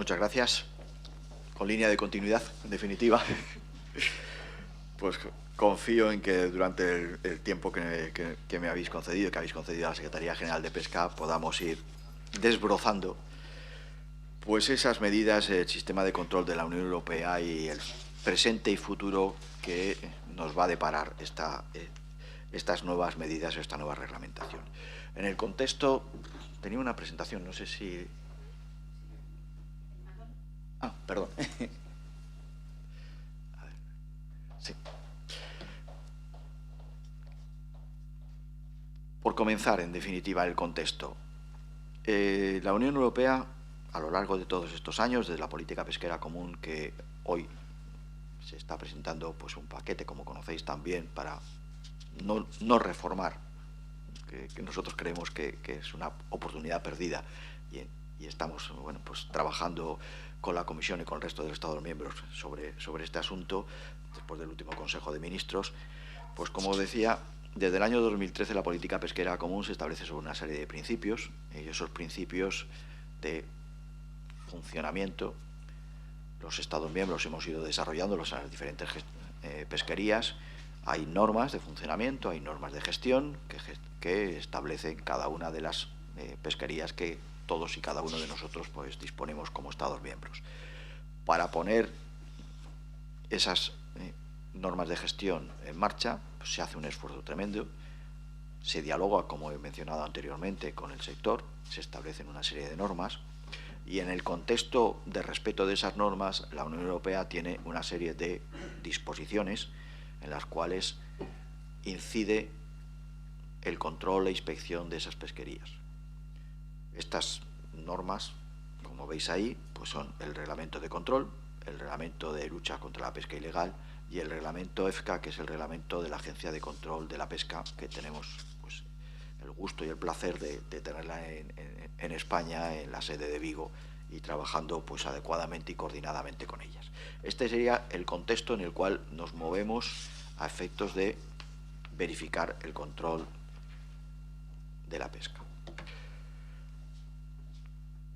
Muchas gracias. Con línea de continuidad, en definitiva, pues confío en que durante el tiempo que me habéis concedido, que habéis concedido a la Secretaría General de Pesca, podamos ir desbrozando pues esas medidas, el sistema de control de la Unión Europea y el presente y futuro que nos va a deparar estas nuevas medidas, esta nueva reglamentación. En el contexto, tenía una presentación, no sé si... Ah, perdón. A ver, sí. Por comenzar, en definitiva, el contexto. La Unión Europea, a lo largo de todos estos años, desde la política pesquera común, que hoy se está presentando pues un paquete, como conocéis también, para no reformar, que nosotros creemos que es una oportunidad perdida, y estamos pues trabajando con la Comisión y con el resto de los Estados miembros sobre este asunto, después del último Consejo de Ministros. Pues como decía, desde el año 2013 la política pesquera común se establece sobre una serie de principios, y esos principios de funcionamiento los Estados miembros hemos ido desarrollándolos en las diferentes pesquerías. Hay normas de funcionamiento, hay normas de gestión que establecen cada una de las pesquerías que todos y cada uno de nosotros pues disponemos como Estados miembros. Para poner esas normas de gestión en marcha, pues se hace un esfuerzo tremendo, se dialoga, como he mencionado anteriormente, con el sector, se establecen una serie de normas, y en el contexto de respeto de esas normas, la Unión Europea tiene una serie de disposiciones en las cuales incide el control e inspección de esas pesquerías. Estas normas, como veis ahí, pues son el reglamento de control, el reglamento de lucha contra la pesca ilegal y el reglamento EFCA, que es el reglamento de la Agencia de Control de la Pesca, que tenemos pues el gusto y el placer de tenerla en España, en la sede de Vigo, y trabajando pues adecuadamente y coordinadamente con ellas. Este sería el contexto en el cual nos movemos a efectos de verificar el control de la pesca.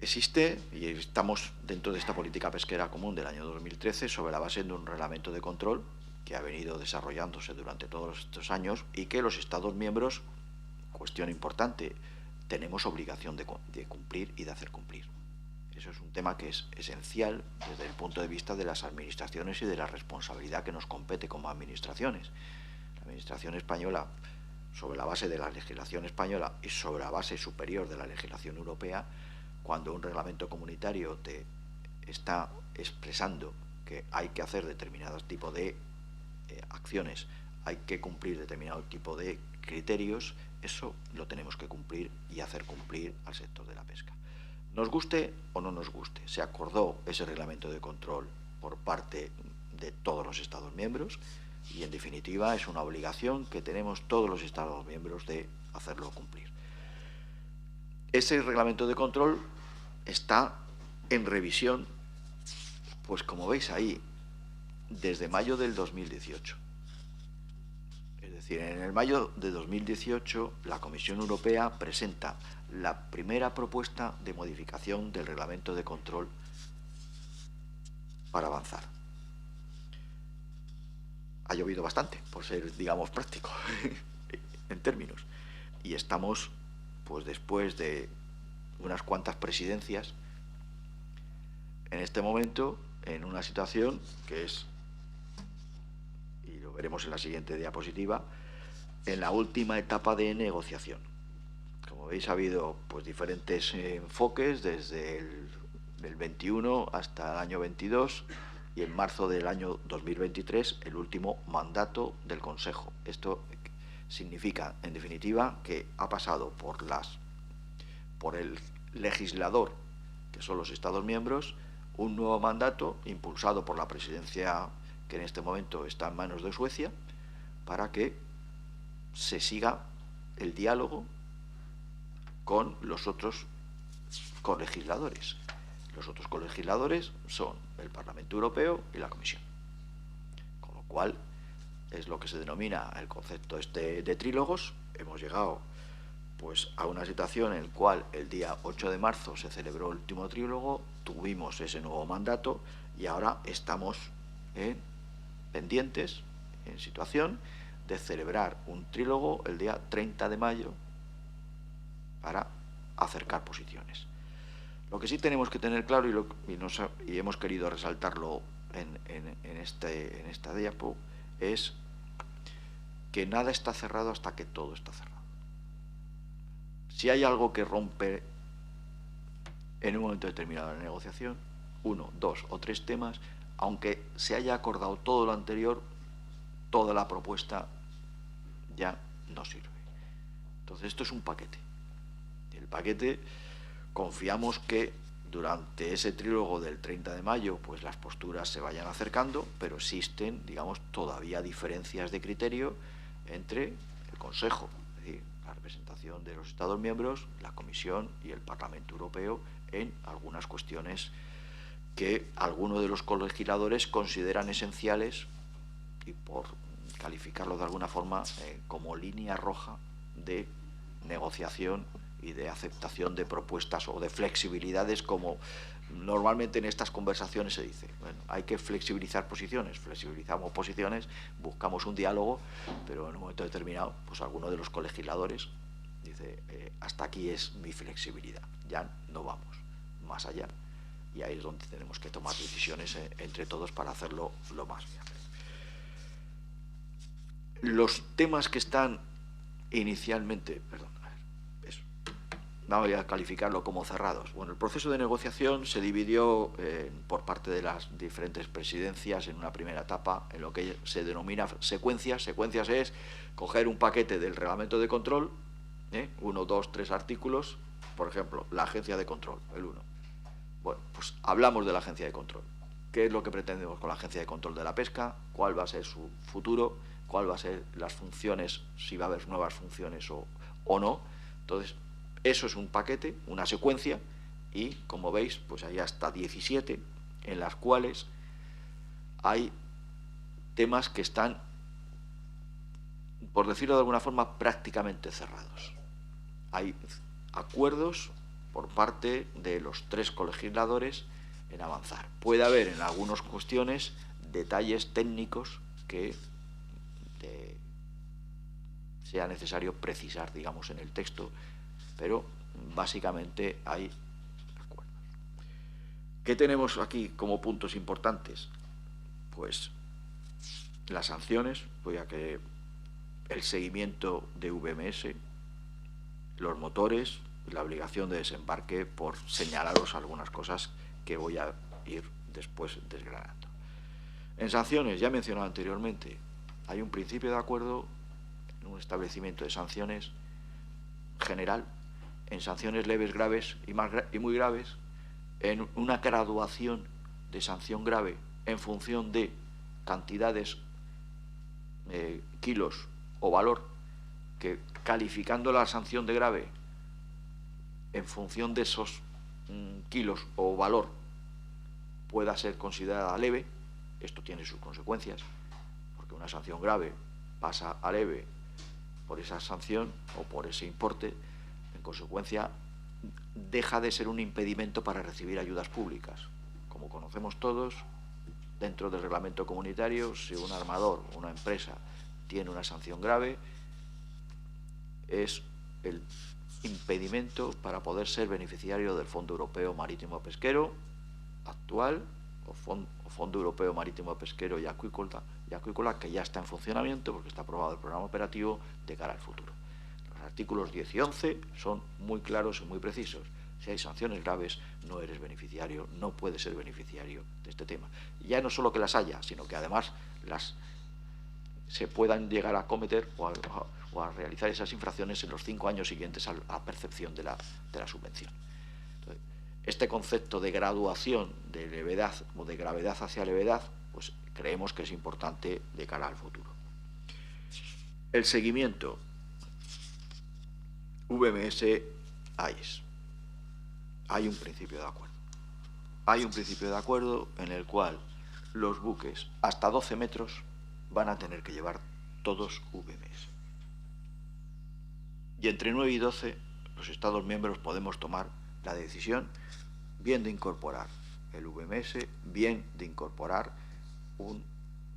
Existe, y estamos dentro de esta política pesquera común del año 2013, sobre la base de un reglamento de control que ha venido desarrollándose durante todos estos años y que los Estados miembros, cuestión importante, tenemos obligación de cumplir y de hacer cumplir. Eso es un tema que es esencial desde el punto de vista de las administraciones y de la responsabilidad que nos compete como administraciones. La administración española, sobre la base de la legislación española y sobre la base superior de la legislación europea, cuando un reglamento comunitario te está expresando que hay que hacer determinado tipo de acciones, hay que cumplir determinado tipo de criterios, eso lo tenemos que cumplir y hacer cumplir al sector de la pesca. Nos guste o no nos guste, se acordó ese reglamento de control por parte de todos los Estados miembros y, en definitiva, es una obligación que tenemos todos los Estados miembros de hacerlo cumplir. Ese reglamento de control está en revisión, pues como veis ahí, desde mayo del 2018. Es decir, en el mayo de 2018 la Comisión Europea presenta la primera propuesta de modificación del reglamento de control para avanzar. Ha llovido bastante, por ser, digamos, práctico en términos. Y estamos, pues después de unas cuantas presidencias, en este momento, en una situación que es, y lo veremos en la siguiente diapositiva, en la última etapa de negociación. Como veis, ha habido pues diferentes enfoques desde el 21 hasta el año 22 y en marzo del año 2023 el último mandato del Consejo. Esto significa, en definitiva, que ha pasado por el legislador, que son los Estados miembros, un nuevo mandato impulsado por la presidencia que en este momento está en manos de Suecia, para que se siga el diálogo con los otros colegisladores. Los otros colegisladores son el Parlamento Europeo y la Comisión. Con lo cual, es lo que se denomina el concepto de trílogos. Hemos llegado pues a una situación en la cual el día 8 de marzo se celebró el último trílogo, tuvimos ese nuevo mandato y ahora estamos pendientes, en situación de celebrar un trílogo el día 30 de mayo para acercar posiciones. Lo que sí tenemos que tener claro, y hemos querido resaltarlo en esta diapo, es que nada está cerrado hasta que todo está cerrado. Si hay algo que rompe en un momento determinado de la negociación, 1, 2 o 3 temas, aunque se haya acordado todo lo anterior, toda la propuesta ya no sirve. Entonces esto es un paquete. El paquete, confiamos que durante ese trílogo del 30 de mayo pues las posturas se vayan acercando, pero existen, digamos, todavía diferencias de criterio entre el Consejo, es decir, la representación de los Estados miembros, la Comisión y el Parlamento Europeo en algunas cuestiones que algunos de los colegisladores consideran esenciales y, por calificarlo de alguna forma, como línea roja de negociación y de aceptación de propuestas o de flexibilidades, como normalmente en estas conversaciones se dice. Bueno, hay que flexibilizar posiciones, flexibilizamos posiciones, buscamos un diálogo, pero en un momento determinado, pues alguno de los colegisladores dice, hasta aquí es mi flexibilidad, ya no vamos más allá. Y ahí es donde tenemos que tomar decisiones entre todos para hacerlo lo más viable. Los temas que están inicialmente, voy a calificarlo como cerrados. Bueno, el proceso de negociación se dividió por parte de las diferentes presidencias en una primera etapa en lo que se denomina secuencias. Secuencias es coger un paquete del reglamento de control, 1, 2, 3 artículos, por ejemplo, la agencia de control, el 1. Bueno, pues hablamos de la agencia de control. ¿Qué es lo que pretendemos con la agencia de control de la pesca? ¿Cuál va a ser su futuro? ¿Cuál va a ser las funciones? Si va a haber nuevas funciones o no. Entonces, eso es un paquete, una secuencia, y como veis, pues hay hasta 17 en las cuales hay temas que están, por decirlo de alguna forma, prácticamente cerrados. Hay acuerdos por parte de los 3 colegisladores en avanzar. Puede haber en algunas cuestiones detalles técnicos que sea necesario precisar, digamos, en el texto, pero básicamente hay acuerdos. ¿Qué tenemos aquí como puntos importantes? Pues las sanciones, ya que el seguimiento de VMS, los motores, la obligación de desembarque, por señalaros algunas cosas que voy a ir después desgranando. En sanciones, ya he mencionado anteriormente, hay un principio de acuerdo en un establecimiento de sanciones general, en sanciones leves, graves y muy graves, en una graduación de sanción grave en función de cantidades, kilos o valor, que calificando la sanción de grave en función de esos kilos o valor pueda ser considerada leve. Esto tiene sus consecuencias, porque una sanción grave pasa a leve por esa sanción o por ese importe. En consecuencia, deja de ser un impedimento para recibir ayudas públicas. Como conocemos todos, dentro del reglamento comunitario, si un armador o una empresa tiene una sanción grave, es el impedimento para poder ser beneficiario del Fondo Europeo Marítimo Pesquero actual, o Fondo Europeo Marítimo Pesquero y Acuícola, que ya está en funcionamiento porque está aprobado el programa operativo de cara al futuro. Los artículos 10 y 11 son muy claros y muy precisos. Si hay sanciones graves, no eres beneficiario, no puedes ser beneficiario de este tema. Y ya no solo que las haya, sino que además se puedan llegar a cometer o a realizar esas infracciones en los 5 años siguientes a la percepción de la subvención. Entonces, este concepto de graduación de levedad o de gravedad hacia levedad, pues creemos que es importante de cara al futuro. El seguimiento VMS-AIS. Hay un principio de acuerdo. Hay un principio de acuerdo en el cual los buques hasta 12 metros van a tener que llevar todos VMS. Y entre 9 y 12 los Estados miembros podemos tomar la decisión bien de incorporar el VMS, bien de incorporar un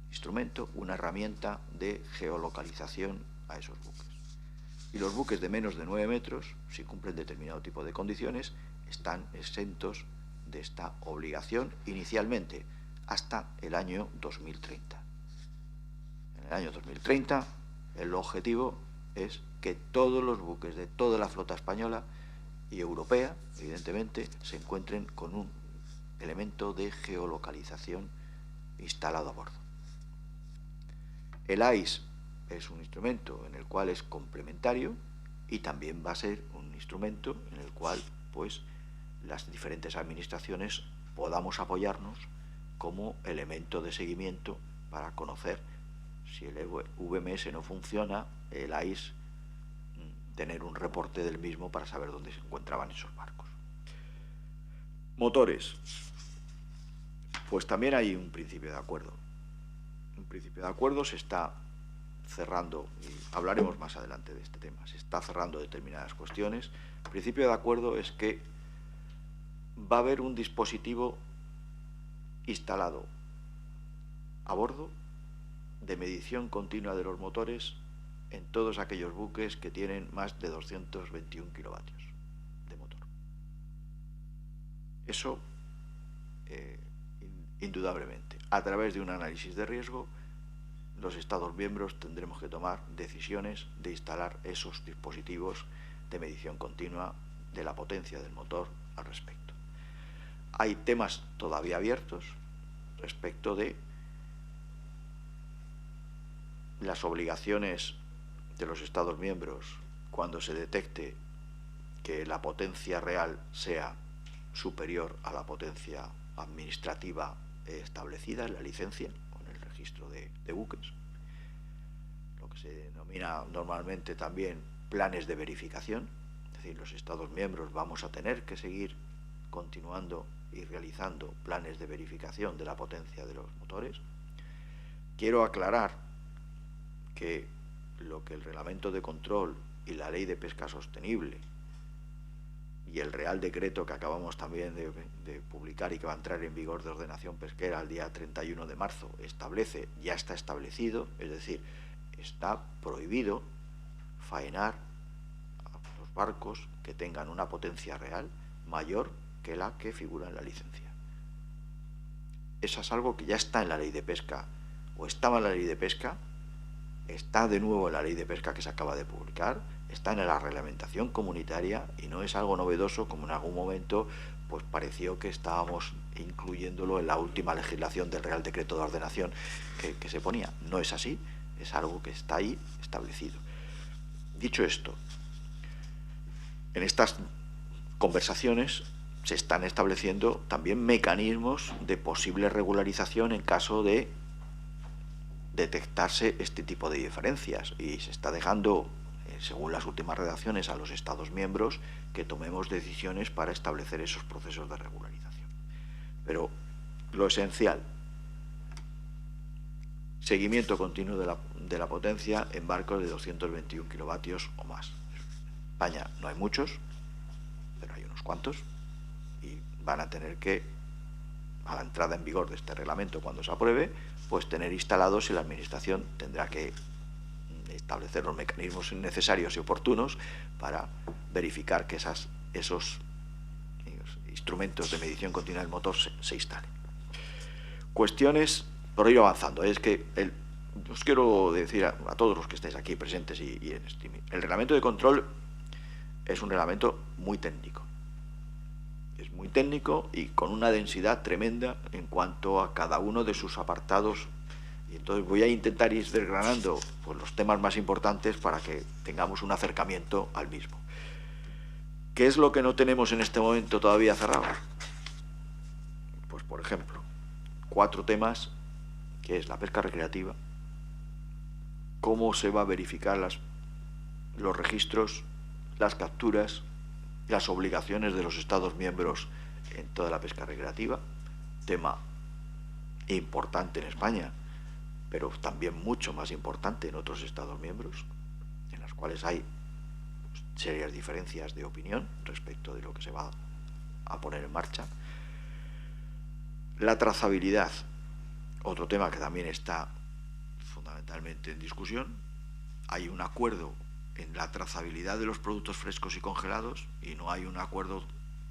instrumento, una herramienta de geolocalización a esos buques. Y los buques de menos de 9 metros, si cumplen determinado tipo de condiciones, están exentos de esta obligación inicialmente hasta el año 2030. En el año 2030 el objetivo es que todos los buques de toda la flota española y europea, evidentemente, se encuentren con un elemento de geolocalización instalado a bordo. El AIS es un instrumento en el cual es complementario y también va a ser un instrumento en el cual pues las diferentes administraciones podamos apoyarnos como elemento de seguimiento para conocer si el VMS no funciona, el AIS tener un reporte del mismo para saber dónde se encontraban esos barcos. Motores. Pues también hay un principio de acuerdo. Un principio de acuerdo se está cerrando, y hablaremos más adelante de este tema, se está cerrando determinadas cuestiones. El principio de acuerdo es que va a haber un dispositivo instalado a bordo de medición continua de los motores en todos aquellos buques que tienen más de 221 kilovatios de motor. Eso, indudablemente, a través de un análisis de riesgo, los Estados miembros tendremos que tomar decisiones de instalar esos dispositivos de medición continua de la potencia del motor al respecto. Hay temas todavía abiertos respecto de las obligaciones de los Estados miembros cuando se detecte que la potencia real sea superior a la potencia administrativa establecida en la licencia o en el registro de buques, lo que se denomina normalmente también planes de verificación. Es decir, los Estados miembros vamos a tener que seguir continuando y realizando planes de verificación de la potencia de los motores. Quiero aclarar que lo que el reglamento de control y la ley de pesca sostenible y el Real Decreto que acabamos también de publicar y que va a entrar en vigor de ordenación pesquera el día 31 de marzo establece, ya está establecido, es decir, está prohibido faenar a los barcos que tengan una potencia real mayor que la que figura en la licencia. Eso es algo que ya está en la ley de pesca, o estaba en la ley de pesca, está de nuevo en la ley de pesca que se acaba de publicar, está en la reglamentación comunitaria y no es algo novedoso como en algún momento pues pareció que estábamos incluyéndolo en la última legislación del Real Decreto de Ordenación que se ponía. No es así, es algo que está ahí establecido. Dicho esto, en estas conversaciones se están estableciendo también mecanismos de posible regularización en caso de detectarse este tipo de diferencias y se está dejando, según las últimas redacciones, a los Estados miembros que tomemos decisiones para establecer esos procesos de regularización. Pero lo esencial, seguimiento continuo de la potencia en barcos de 221 kilovatios o más. En España no hay muchos, pero hay unos cuantos y van a tener que, a la entrada en vigor de este reglamento cuando se apruebe, pues tener instalados y la Administración tendrá que establecer los mecanismos necesarios y oportunos para verificar que esos instrumentos de medición continua del motor se instalen. Cuestiones, por ir avanzando, es que os quiero decir a todos los que estáis aquí presentes y en streaming, el reglamento de control es un reglamento muy técnico. Es muy técnico y con una densidad tremenda en cuanto a cada uno de sus apartados. Y entonces voy a intentar ir desgranando pues, los temas más importantes para que tengamos un acercamiento al mismo. ¿Qué es lo que no tenemos en este momento todavía cerrado? Pues, por ejemplo, 4 temas, que es la pesca recreativa, cómo se va a verificar los registros, las capturas, las obligaciones de los Estados miembros en toda la pesca recreativa, tema importante en España, pero también mucho más importante en otros Estados miembros, en los cuales hay pues, serias diferencias de opinión respecto de lo que se va a poner en marcha. La trazabilidad, otro tema que también está fundamentalmente en discusión. Hay un acuerdo en la trazabilidad de los productos frescos y congelados y no hay un acuerdo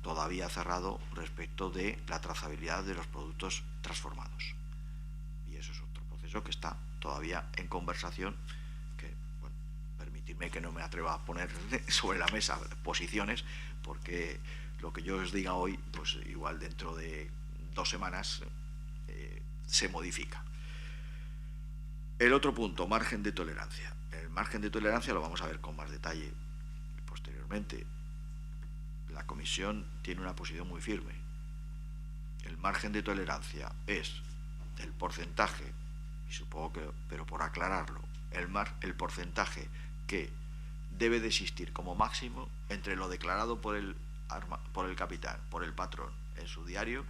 todavía cerrado respecto de la trazabilidad de los productos transformados. Y eso es otro proceso que está todavía en conversación, que, bueno, permitidme que no me atreva a poner sobre la mesa posiciones, porque lo que yo os diga hoy, pues igual dentro de 2 semanas se modifica. El otro punto, margen de tolerancia. El margen de tolerancia lo vamos a ver con más detalle posteriormente. La Comisión tiene una posición muy firme. El margen de tolerancia es el porcentaje, y supongo que, pero por aclararlo, el porcentaje que debe de existir como máximo entre lo declarado por el capitán, por el patrón en su diario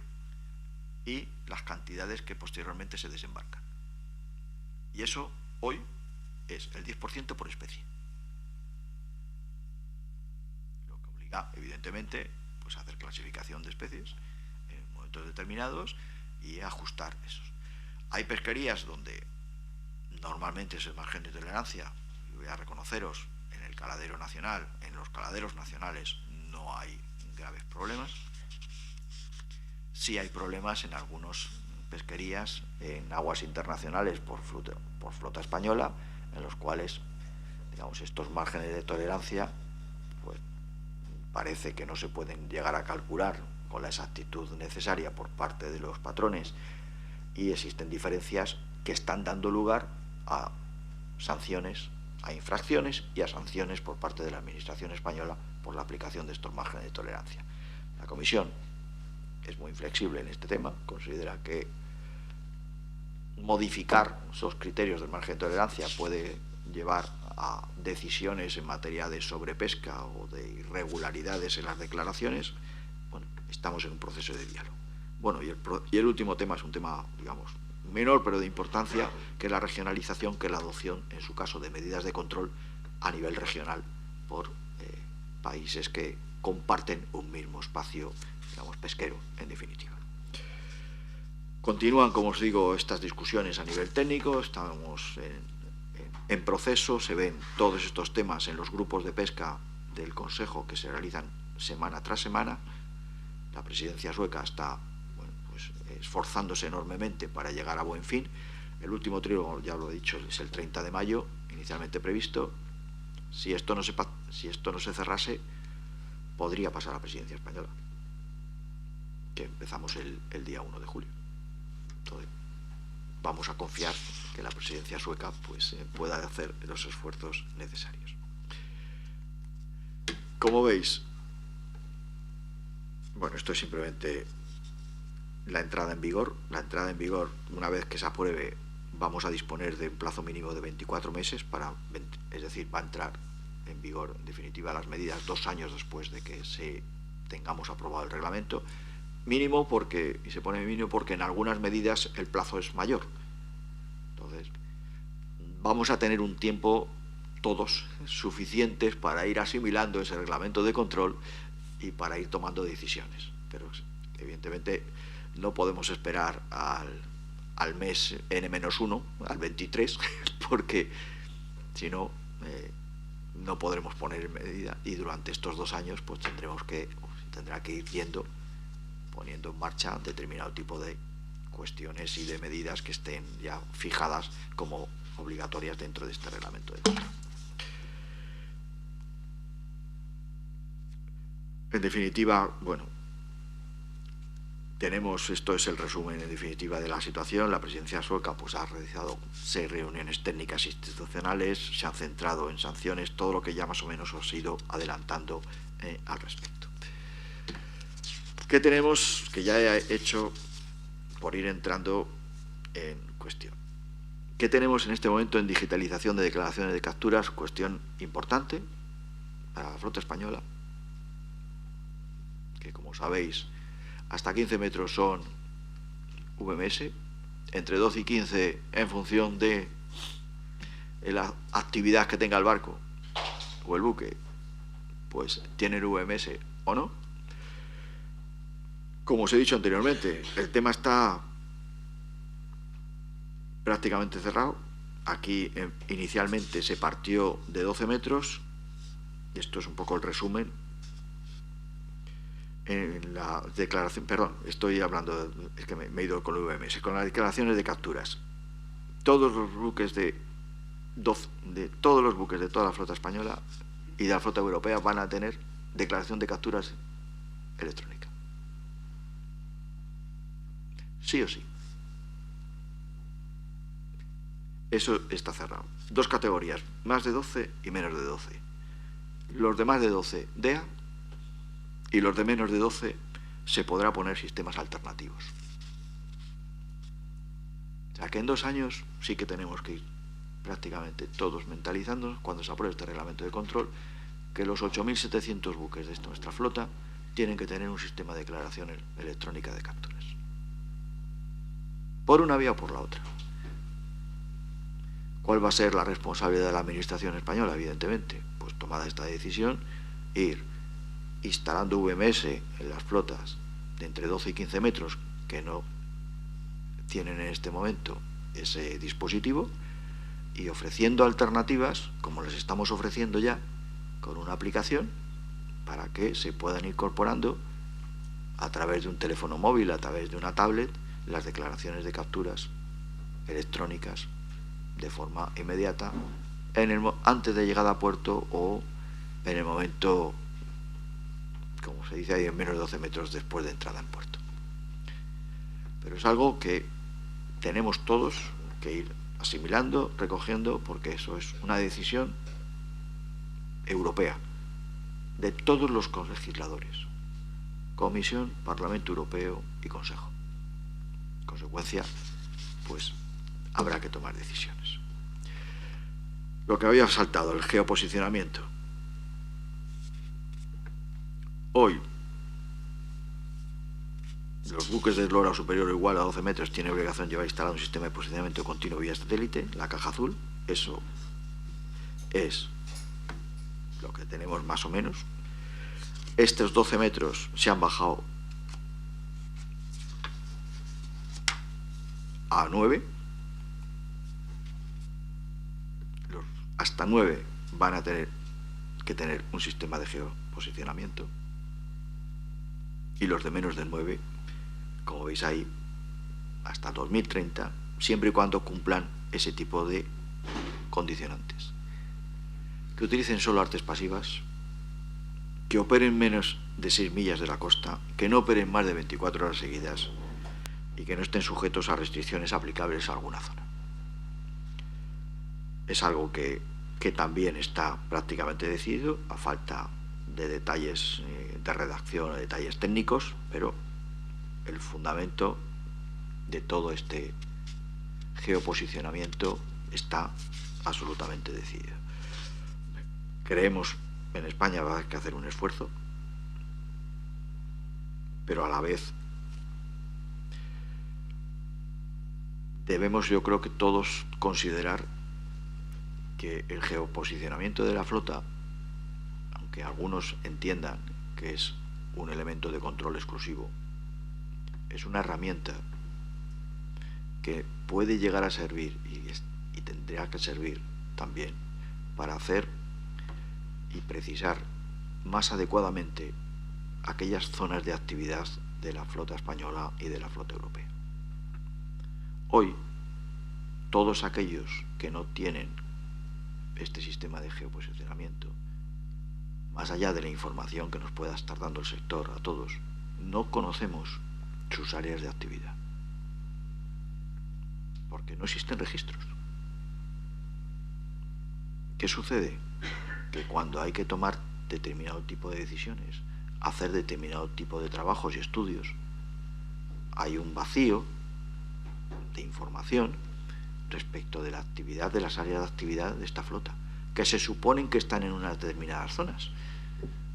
y las cantidades que posteriormente se desembarcan. Y eso hoy es el 10% por especie. Lo que obliga, evidentemente, pues a hacer clasificación de especies en momentos determinados y ajustar esos. Hay pesquerías donde normalmente es el margen de tolerancia, y voy a reconoceros, en el caladero nacional, en los caladeros nacionales no hay graves problemas. Sí hay problemas en algunas pesquerías en aguas internacionales por flota española, en los cuales, digamos, estos márgenes de tolerancia pues parece que no se pueden llegar a calcular con la exactitud necesaria por parte de los patrones y existen diferencias que están dando lugar a sanciones, a infracciones y a sanciones por parte de la Administración española por la aplicación de estos márgenes de tolerancia. La Comisión es muy inflexible en este tema, considera que modificar esos criterios del margen de tolerancia puede llevar a decisiones en materia de sobrepesca o de irregularidades en las declaraciones. Bueno, estamos en un proceso de diálogo. Bueno, y el último tema es un tema, digamos, menor pero de importancia, que es la regionalización, que es la adopción, en su caso, de medidas de control a nivel regional por países que comparten un mismo espacio, digamos, pesquero, en definitiva. Continúan, como os digo, estas discusiones a nivel técnico, estamos en proceso, se ven todos estos temas en los grupos de pesca del Consejo que se realizan semana tras semana. La presidencia sueca está, bueno, pues, esforzándose enormemente para llegar a buen fin. El último trílogo, ya lo he dicho, es el 30 de mayo, inicialmente previsto. Si esto no se cerrase, podría pasar a la presidencia española, que empezamos el día 1 de julio. Entonces, vamos a confiar que la presidencia sueca pues, pueda hacer los esfuerzos necesarios. Como veis, bueno, esto es simplemente la entrada en vigor. La entrada en vigor, una vez que se apruebe, vamos a disponer de un plazo mínimo de 24 meses, es decir, va a entrar en vigor en definitiva las medidas 2 años después de que tengamos aprobado el reglamento. Mínimo porque, y se pone mínimo porque en algunas medidas el plazo es mayor. Entonces, vamos a tener un tiempo todos suficientes para ir asimilando ese reglamento de control y para ir tomando decisiones. Pero evidentemente no podemos esperar al mes N-1, al 23, porque si no, no podremos poner en medida y durante estos 2 años pues tendrá que ir poniendo en marcha determinado tipo de cuestiones y de medidas que estén ya fijadas como obligatorias dentro de este reglamento de control. En definitiva, bueno, esto es el resumen en definitiva de la situación. La presidencia sueca pues ha realizado 6 reuniones técnicas institucionales, se han centrado en sanciones, todo lo que ya más o menos os he ido adelantando al respecto. ¿Qué tenemos? Que ya he hecho por ir entrando en cuestión. ¿Qué tenemos en este momento en digitalización de declaraciones de capturas? Cuestión importante para la flota española, que como sabéis, hasta 15 metros son VMS, entre 12 y 15 en función de la actividad que tenga el barco o el buque, pues tienen VMS o no. Como os he dicho anteriormente, el tema está prácticamente cerrado. Aquí inicialmente se partió de 12 metros. Esto es un poco el resumen. En la declaración, perdón, estoy hablando, es que me he ido con el VMS, con las declaraciones de capturas. Todos los buques de toda la flota española y de la flota europea van a tener declaración de capturas electrónica. Sí o sí. Eso está cerrado. Dos categorías, más de 12 y menos de 12. Los de más de 12, DEA, y los de menos de 12 se podrá poner sistemas alternativos. O sea que en 2 años sí que tenemos que ir prácticamente todos mentalizándonos, cuando se apruebe este reglamento de control, que los 8.700 buques de nuestra flota tienen que tener un sistema de declaración electrónica de capturas. Por una vía o por la otra. ¿Cuál va a ser la responsabilidad de la Administración española? Evidentemente, pues tomada esta decisión, ir instalando VMS en las flotas de entre 12 y 15 metros que no tienen en este momento ese dispositivo y ofreciendo alternativas, como les estamos ofreciendo ya, con una aplicación para que se puedan ir incorporando a través de un teléfono móvil, a través de una tablet, las declaraciones de capturas electrónicas de forma inmediata antes de llegada a puerto o en el momento, como se dice ahí, en menos de 12 metros después de entrada en puerto. Pero es algo que tenemos todos que ir asimilando, recogiendo, porque eso es una decisión europea de todos los legisladores, Comisión, Parlamento Europeo y Consejo. En consecuencia, pues habrá que tomar decisiones. Lo que había saltado, el geoposicionamiento. Hoy, los buques de eslora superior o igual a 12 metros tienen obligación de llevar instalado un sistema de posicionamiento continuo vía satélite, la caja azul. Eso es lo que tenemos más o menos. Estos 12 metros se han bajado a 9. Hasta 9 van a tener que tener un sistema de geoposicionamiento. Y los de menos de 9, como veis ahí, hasta 2030, siempre y cuando cumplan ese tipo de condicionantes. Que utilicen solo artes pasivas, que operen menos de 6 millas de la costa, que no operen más de 24 horas seguidas y que no estén sujetos a restricciones aplicables a alguna zona. Es algo que también está prácticamente decidido, a falta de detalles de redacción o detalles técnicos, pero el fundamento de todo este geoposicionamiento está absolutamente decidido. Creemos en España va a haber que hacer un esfuerzo, pero a la vez debemos, yo creo que todos, considerar que el geoposicionamiento de la flota, aunque algunos entiendan que es un elemento de control exclusivo, es una herramienta que puede llegar a servir y tendrá que servir también para hacer y precisar más adecuadamente aquellas zonas de actividad de la flota española y de la flota europea. Hoy, todos aquellos que no tienen este sistema de geoposicionamiento, más allá de la información que nos pueda estar dando el sector a todos, no conocemos sus áreas de actividad, porque no existen registros. ¿Qué sucede? Que cuando hay que tomar determinado tipo de decisiones, hacer determinado tipo de trabajos y estudios, hay un vacío de información respecto de la actividad, de las áreas de actividad de esta flota, que se suponen que están en unas determinadas zonas,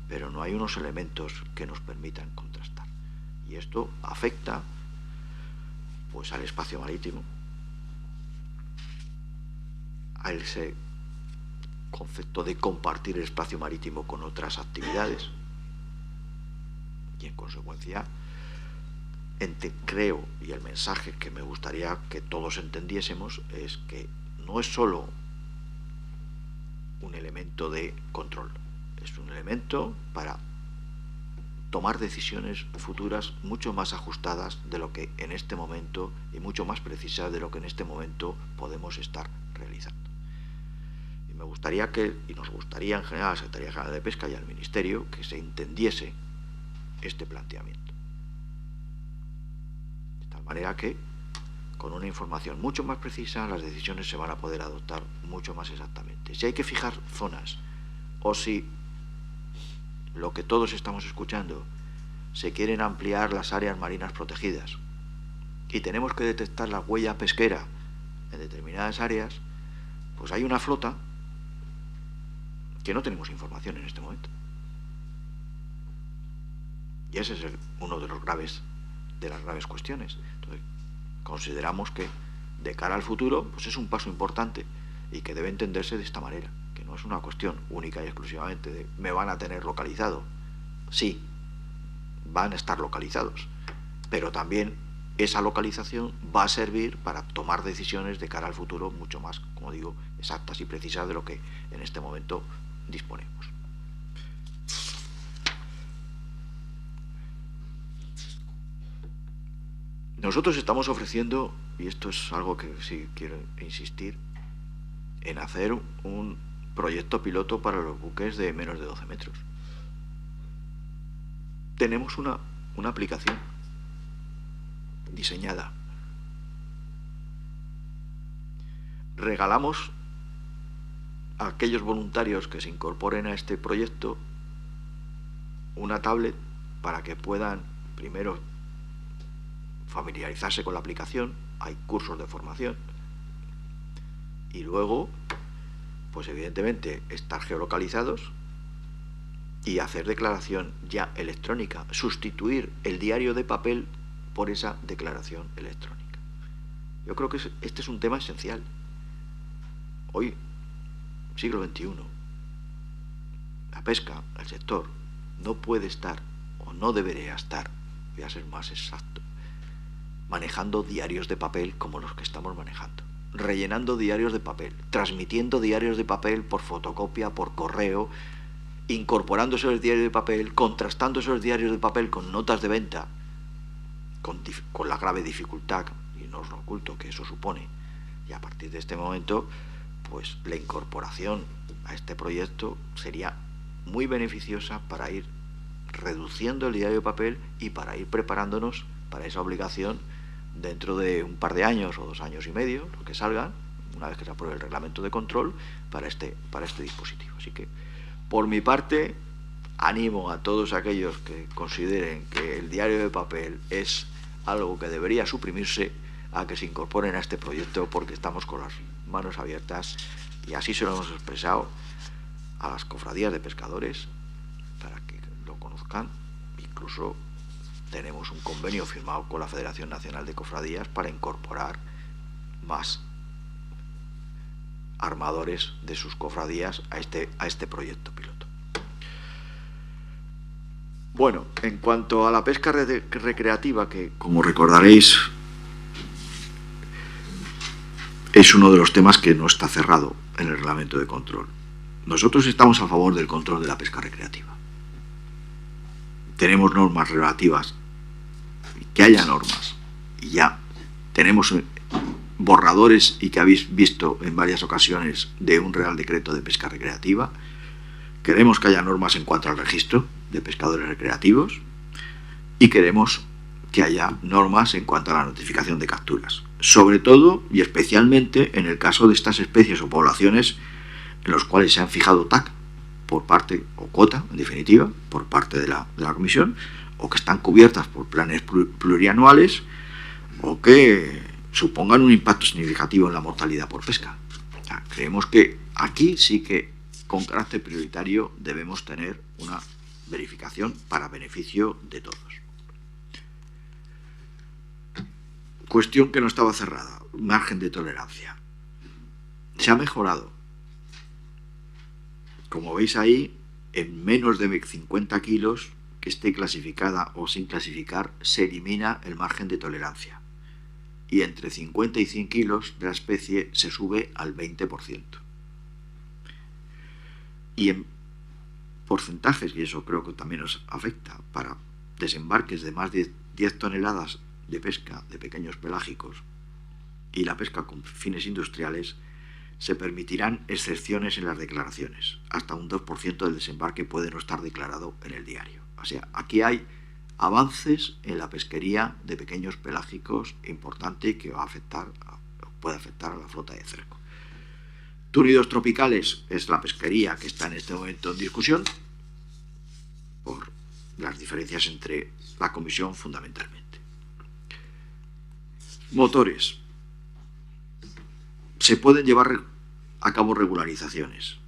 pero no hay unos elementos que nos permitan contrastar. Y esto afecta pues al espacio marítimo, concepto de compartir el espacio marítimo con otras actividades. Y en consecuencia, creo, y el mensaje que me gustaría que todos entendiésemos es que no es solo un elemento de control, es un elemento para tomar decisiones futuras mucho más ajustadas de lo que en este momento y mucho más precisas de lo que en este momento podemos estar realizando. Y me gustaría y nos gustaría en general a la Secretaría General de Pesca y al Ministerio que se entendiese este planteamiento. De tal manera que con una información mucho más precisa las decisiones se van a poder adoptar mucho más exactamente. Si hay que fijar zonas o si lo que todos estamos escuchando, se quieren ampliar las áreas marinas protegidas y tenemos que detectar la huella pesquera en determinadas áreas, pues hay una flota que no tenemos información en este momento. Y ese es uno de las graves cuestiones. Entonces, consideramos que de cara al futuro pues es un paso importante y que debe entenderse de esta manera. No es una cuestión única y exclusivamente de me van a tener localizado. Sí, van a estar localizados, pero también esa localización va a servir para tomar decisiones de cara al futuro mucho más, como digo, exactas y precisas de lo que en este momento disponemos. Nosotros estamos ofreciendo, y esto es algo que sí quiero insistir, en hacer un proyecto piloto para los buques de menos de 12 metros. Tenemos una aplicación diseñada. Regalamos a aquellos voluntarios que se incorporen a este proyecto una tablet para que puedan primero familiarizarse con la aplicación. Hay cursos de formación y luego pues evidentemente estar geolocalizados y hacer declaración ya electrónica, sustituir el diario de papel por esa declaración electrónica. Yo creo que este es un tema esencial. Hoy, siglo XXI, la pesca, el sector, no puede estar, o no debería estar, voy a ser más exacto, manejando diarios de papel como los que estamos manejando. Rellenando diarios de papel, transmitiendo diarios de papel por fotocopia, por correo, incorporando esos diarios de papel, contrastando esos diarios de papel con notas de venta, con la grave dificultad, y no os lo oculto, que eso supone. Y a partir de este momento, pues la incorporación a este proyecto sería muy beneficiosa para ir reduciendo el diario de papel y para ir preparándonos para esa obligación dentro de un par de años o 2 años y medio, lo que salgan, una vez que se apruebe el reglamento de control, para este dispositivo. Así que, por mi parte, animo a todos aquellos que consideren que el diario de papel es algo que debería suprimirse, a que se incorporen a este proyecto, porque estamos con las manos abiertas, y así se lo hemos expresado a las cofradías de pescadores, para que lo conozcan. Incluso tenemos un convenio firmado con la Federación Nacional de Cofradías para incorporar más armadores de sus cofradías a este proyecto piloto. Bueno, en cuanto a la pesca recreativa, que como recordaréis es uno de los temas que no está cerrado en el reglamento de control. Nosotros estamos a favor del control de la pesca recreativa. Tenemos normas relativas, que haya normas, y ya tenemos borradores, y que habéis visto en varias ocasiones, de un Real Decreto de Pesca Recreativa. Queremos que haya normas en cuanto al registro de pescadores recreativos y queremos que haya normas en cuanto a la notificación de capturas, sobre todo y especialmente en el caso de estas especies o poblaciones en los cuales se han fijado TAC por parte, o cuota en definitiva, por parte de la Comisión, o que están cubiertas por planes plurianuales, o que supongan un impacto significativo en la mortalidad por pesca. Creemos que aquí sí que, con carácter prioritario, debemos tener una verificación para beneficio de todos. Cuestión que no estaba cerrada, margen de tolerancia. Se ha mejorado. Como veis ahí, en menos de 50 kilos que esté clasificada o sin clasificar, se elimina el margen de tolerancia. Y entre 50 y 100 kilos de la especie se sube al 20%. Y en porcentajes, y eso creo que también nos afecta, para desembarques de más de 10 toneladas de pesca de pequeños pelágicos y la pesca con fines industriales, se permitirán excepciones en las declaraciones. Hasta un 2% del desembarque puede no estar declarado en el diario. O sea, aquí hay avances en la pesquería de pequeños pelágicos importante que puede afectar a la flota de cerco. Túnidos tropicales es la pesquería que está en este momento en discusión por las diferencias entre la comisión fundamentalmente. Motores. Se pueden llevar a cabo regularizaciones.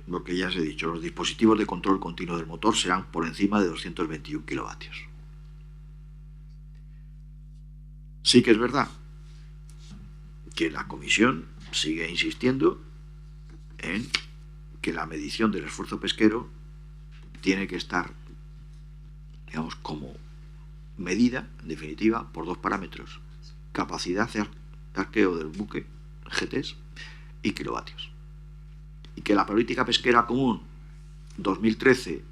Lo que ya os he dicho, los dispositivos de control continuo del motor serán por encima de 221 kilovatios. Sí que es verdad que la comisión sigue insistiendo en que la medición del esfuerzo pesquero tiene que estar, digamos, como medida, en definitiva, por dos parámetros: capacidad de arqueo del buque, GTs, y kilovatios. Y que la política pesquera común 2013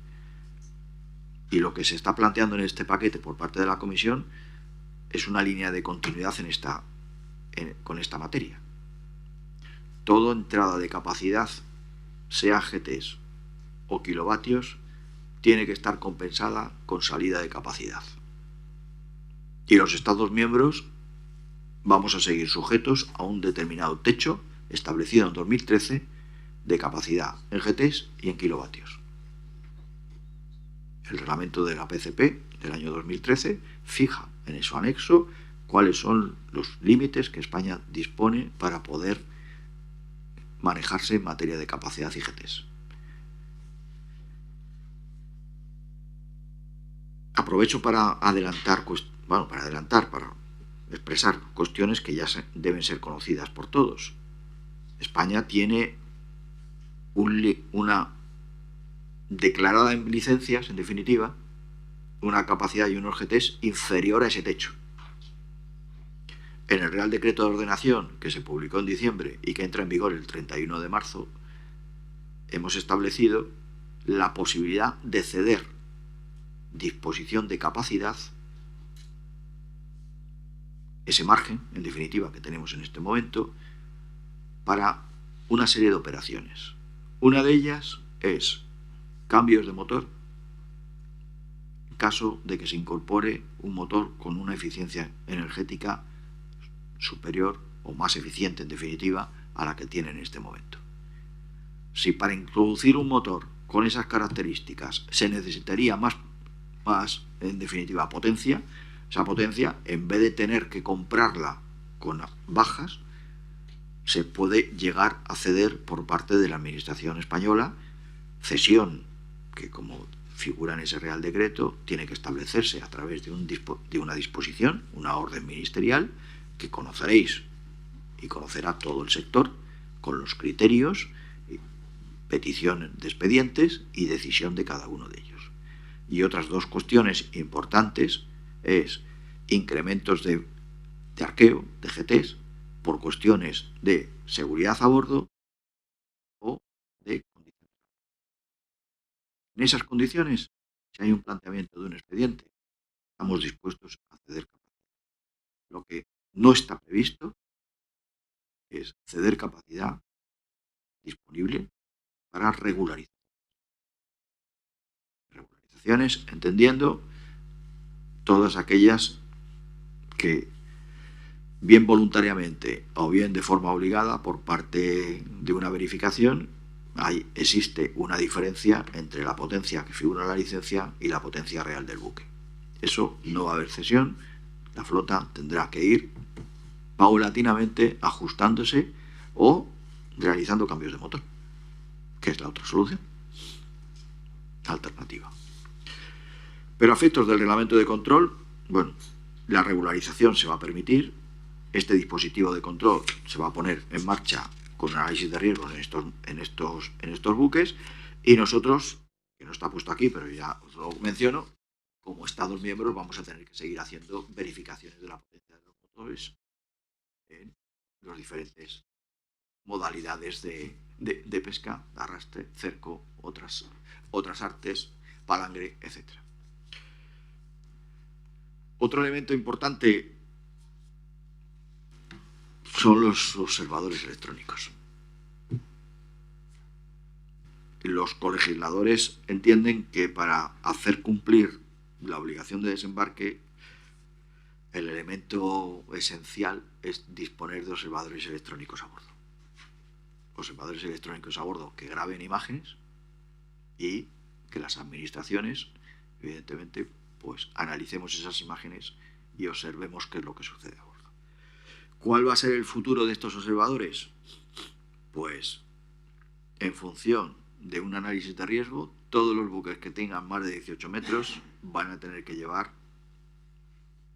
y lo que se está planteando en este paquete por parte de la comisión es una línea de continuidad con esta materia. Toda entrada de capacidad, sea GTs o kilovatios, tiene que estar compensada con salida de capacidad. Y los Estados miembros vamos a seguir sujetos a un determinado techo establecido en 2013 de capacidad en GTs y en kilovatios. El reglamento de la PCP del año 2013 fija en su anexo cuáles son los límites que España dispone para poder manejarse en materia de capacidad y GTs. Aprovecho para para expresar cuestiones que ya deben ser conocidas por todos. España tiene una declarada en licencias, en definitiva, una capacidad y unos GTs inferior a ese techo. En el Real Decreto de Ordenación, que se publicó en diciembre y que entra en vigor el 31 de marzo, hemos establecido la posibilidad de ceder disposición de capacidad, ese margen, en definitiva, que tenemos en este momento, para una serie de operaciones. Una de ellas es cambios de motor, en caso de que se incorpore un motor con una eficiencia energética superior o más eficiente, en definitiva, a la que tiene en este momento. Si para introducir un motor con esas características se necesitaría más, en definitiva, potencia, esa potencia, en vez de tener que comprarla con bajas, se puede llegar a ceder por parte de la Administración española, cesión que, como figura en ese Real Decreto, tiene que establecerse a través de una disposición, una orden ministerial, que conoceréis y conocerá todo el sector, con los criterios, petición de expedientes y decisión de cada uno de ellos. Y otras dos cuestiones importantes es incrementos de arqueo, de GTs, por cuestiones de seguridad a bordo o de condiciones. En esas condiciones, si hay un planteamiento de un expediente, estamos dispuestos a ceder capacidad. Lo que no está previsto es ceder capacidad disponible para regularizaciones. Regularizaciones entendiendo todas aquellas que, bien voluntariamente o bien de forma obligada por parte de una verificación, existe una diferencia entre la potencia que figura en la licencia y la potencia real del buque. Eso no va a haber cesión, la flota tendrá que ir paulatinamente ajustándose o realizando cambios de motor, que es la otra solución alternativa. Pero a efectos del reglamento de control, bueno, la regularización se va a permitir, este dispositivo de control se va a poner en marcha con análisis de riesgos en estos buques, y nosotros, que no está puesto aquí, pero ya os lo menciono, como Estados miembros vamos a tener que seguir haciendo verificaciones de la potencia de los motores en las diferentes modalidades de pesca, arrastre, cerco, otras artes, palangre, etc. Otro elemento importante son los observadores electrónicos. Los colegisladores entienden que para hacer cumplir la obligación de desembarque, el elemento esencial es disponer de observadores electrónicos a bordo. Observadores electrónicos a bordo que graben imágenes y que las administraciones, evidentemente, pues analicemos esas imágenes y observemos qué es lo que sucede a bordo. ¿Cuál va a ser el futuro de estos observadores? Pues en función de un análisis de riesgo, todos los buques que tengan más de 18 metros van a tener que llevar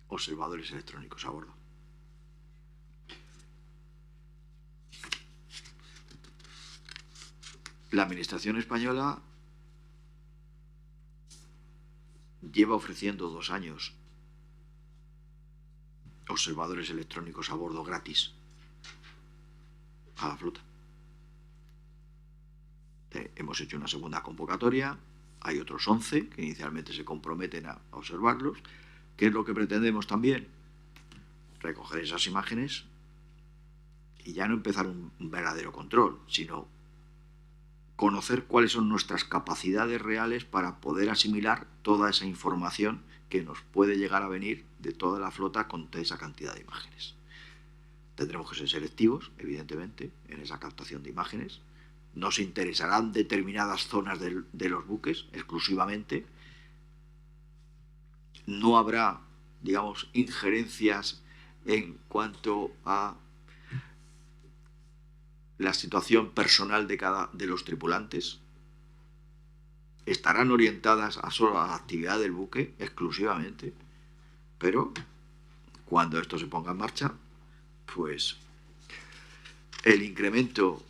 observadores electrónicos a bordo. La Administración española lleva ofreciendo 2 años observadores electrónicos a bordo gratis a la flota. Hemos hecho una segunda convocatoria, hay otros 11 que inicialmente se comprometen a observarlos. ¿Qué es lo que pretendemos también? Recoger esas imágenes y ya no empezar un verdadero control, sino conocer cuáles son nuestras capacidades reales para poder asimilar toda esa información que nos puede llegar a venir de toda la flota con esa cantidad de imágenes. Tendremos que ser selectivos, evidentemente, en esa captación de imágenes. Nos interesarán determinadas zonas de los buques exclusivamente. No habrá, digamos, injerencias en cuanto a la situación personal de los tripulantes. Estarán orientadas solo a la actividad del buque exclusivamente, pero cuando esto se ponga en marcha, pues el incremento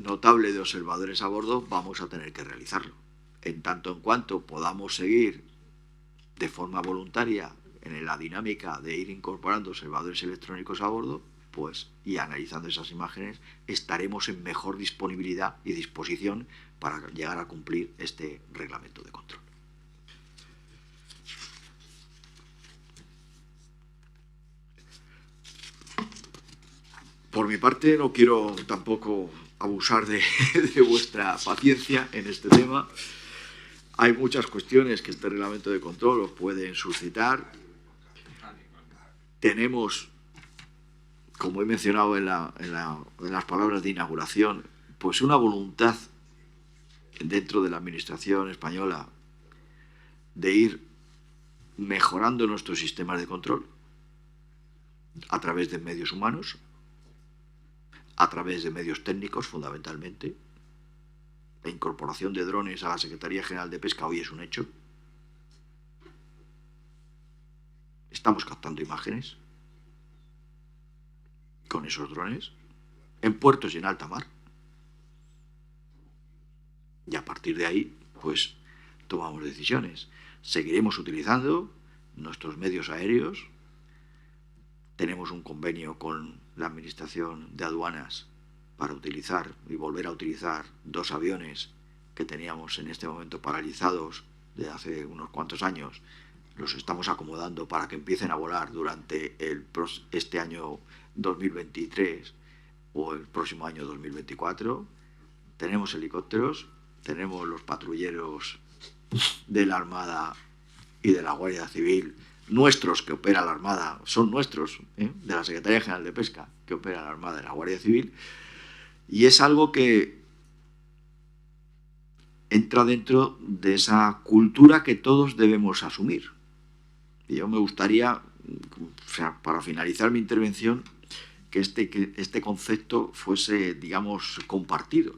notable de observadores a bordo vamos a tener que realizarlo. En tanto en cuanto podamos seguir de forma voluntaria en la dinámica de ir incorporando observadores electrónicos a bordo, pues, y analizando esas imágenes, estaremos en mejor disponibilidad y disposición para llegar a cumplir este reglamento de control. Por mi parte, no quiero tampoco abusar de vuestra paciencia en este tema. Hay muchas cuestiones que este reglamento de control os pueden suscitar. Tenemos, como he mencionado en las palabras de inauguración, pues una voluntad dentro de la Administración española de ir mejorando nuestros sistemas de control a través de medios humanos, a través de medios técnicos fundamentalmente. La incorporación de drones a la Secretaría General de Pesca hoy es un hecho. Estamos captando imágenes con esos drones en puertos y en alta mar. Y a partir de ahí, pues, tomamos decisiones. Seguiremos utilizando nuestros medios aéreos. Tenemos un convenio con la Administración de Aduanas para utilizar y volver a utilizar 2 aviones que teníamos en este momento paralizados de hace unos cuantos años. Los estamos acomodando para que empiecen a volar durante este año 2023 o el próximo año 2024. Tenemos helicópteros, tenemos los patrulleros de la Armada y de la Guardia Civil, nuestros que opera la Armada, son nuestros, de la Secretaría General de Pesca, que opera la Armada y la Guardia Civil, y es algo que entra dentro de esa cultura que todos debemos asumir. Y yo me gustaría, o sea, para finalizar mi intervención, que este concepto fuese, digamos, compartido,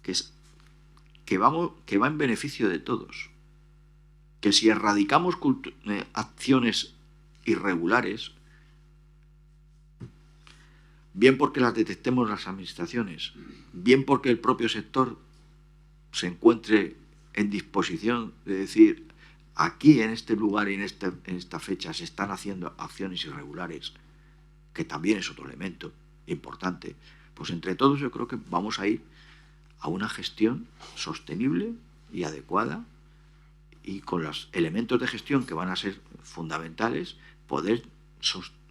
que va en beneficio de todos. Que si erradicamos acciones irregulares, bien porque las detectemos las administraciones, bien porque el propio sector se encuentre en disposición de decir, aquí en este lugar y en esta fecha se están haciendo acciones irregulares, que también es otro elemento importante, pues entre todos yo creo que vamos a ir a una gestión sostenible y adecuada, y con los elementos de gestión que van a ser fundamentales, poder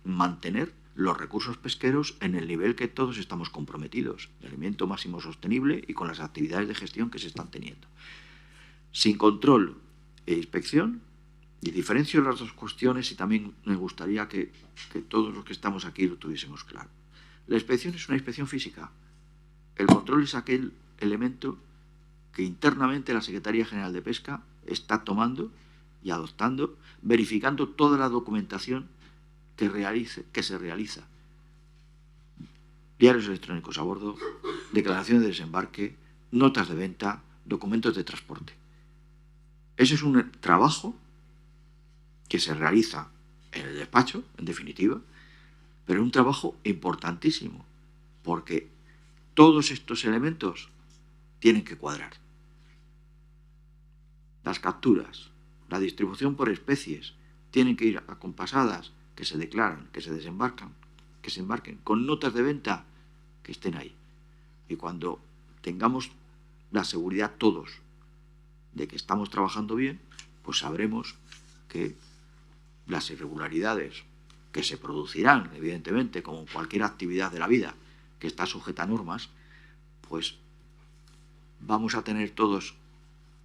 mantener los recursos pesqueros en el nivel que todos estamos comprometidos, el elemento máximo sostenible y con las actividades de gestión que se están teniendo. Sin control e inspección, y diferencio las dos cuestiones, y también me gustaría que todos los que estamos aquí lo tuviésemos claro. La inspección es una inspección física. El control es aquel elemento que internamente la Secretaría General de Pesca está tomando y adoptando, verificando toda la documentación que se realiza. Diarios electrónicos a bordo, declaraciones de desembarque, notas de venta, documentos de transporte. Ese es un trabajo que se realiza en el despacho, en definitiva, pero es un trabajo importantísimo, porque todos estos elementos tienen que cuadrar. Las capturas, la distribución por especies, tienen que ir acompasadas, que se declaran, que se desembarcan, que se embarquen, con notas de venta que estén ahí. Y cuando tengamos la seguridad todos de que estamos trabajando bien, pues sabremos que las irregularidades que se producirán, evidentemente, como cualquier actividad de la vida que está sujeta a normas, pues vamos a tener todos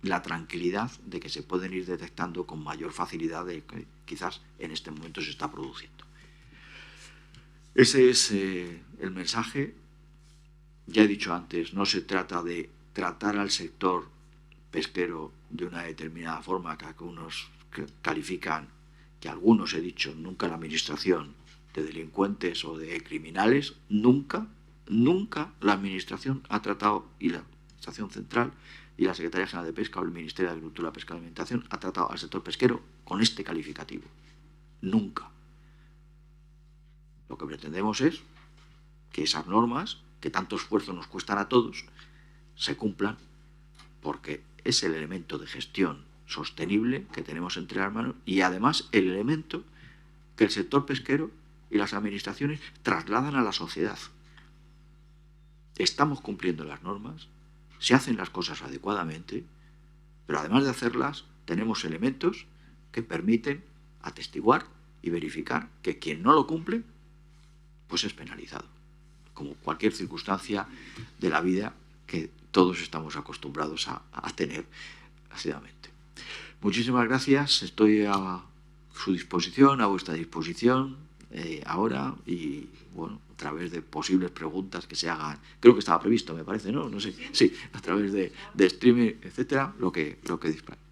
la tranquilidad de que se pueden ir detectando con mayor facilidad de que quizás en este momento se está produciendo. Ese es el mensaje. Ya he dicho antes, no se trata de tratar al sector pesquero de una determinada forma que algunos califican, que algunos he dicho, nunca la administración, de delincuentes o de criminales, nunca la administración ha tratado, y la administración central y la Secretaría General de Pesca o el Ministerio de Agricultura, Pesca y Alimentación ha tratado al sector pesquero con este calificativo. Nunca. Lo que pretendemos es que esas normas, que tanto esfuerzo nos cuestan a todos, se cumplan, porque es el elemento de gestión sostenible que tenemos entre las manos y además el elemento que el sector pesquero y las administraciones trasladan a la sociedad. Estamos cumpliendo las normas, se hacen las cosas adecuadamente, pero además de hacerlas tenemos elementos que permiten atestiguar y verificar que quien no lo cumple pues es penalizado, como cualquier circunstancia de la vida que todos estamos acostumbrados a tener asiduamente. Muchísimas gracias, estoy a su disposición, a vuestra disposición ahora, y bueno, a través de posibles preguntas que se hagan, creo que estaba previsto, me parece, ¿no? No sé, sí, a través de streaming, etcétera, lo que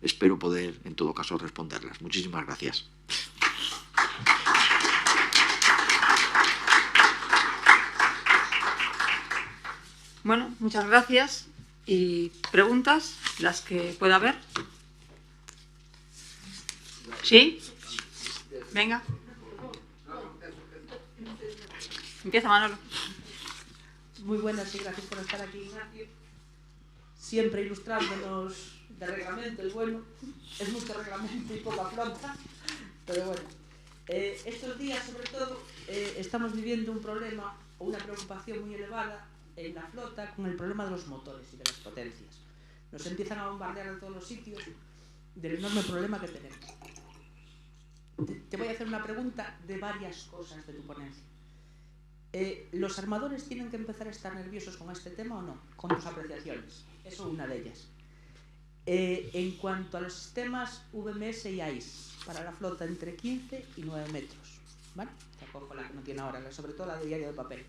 espero poder en todo caso responderlas. Muchísimas gracias. Bueno, muchas gracias. ¿Y preguntas? Las que pueda haber. ¿Sí? Venga. Empieza, Manolo. Muy buenas y gracias por estar aquí, Ignacio. Siempre ilustrándonos de reglamento, es bueno. Es mucho reglamento y poca flota, pero bueno. Estos días, sobre todo, estamos viviendo un problema o una preocupación muy elevada en la flota con el problema de los motores y de las potencias. Nos empiezan a bombardear en todos los sitios del enorme problema que tenemos. Te voy a hacer una pregunta de varias cosas de tu ponencia. ¿Los armadores tienen que empezar a estar nerviosos con este tema o no? Con tus apreciaciones. Eso es una de ellas. En cuanto a los sistemas VMS y AIS, para la flota entre 15 y 9 metros, ¿vale? Te cojo la que no tiene ahora, sobre todo la de diario de papel.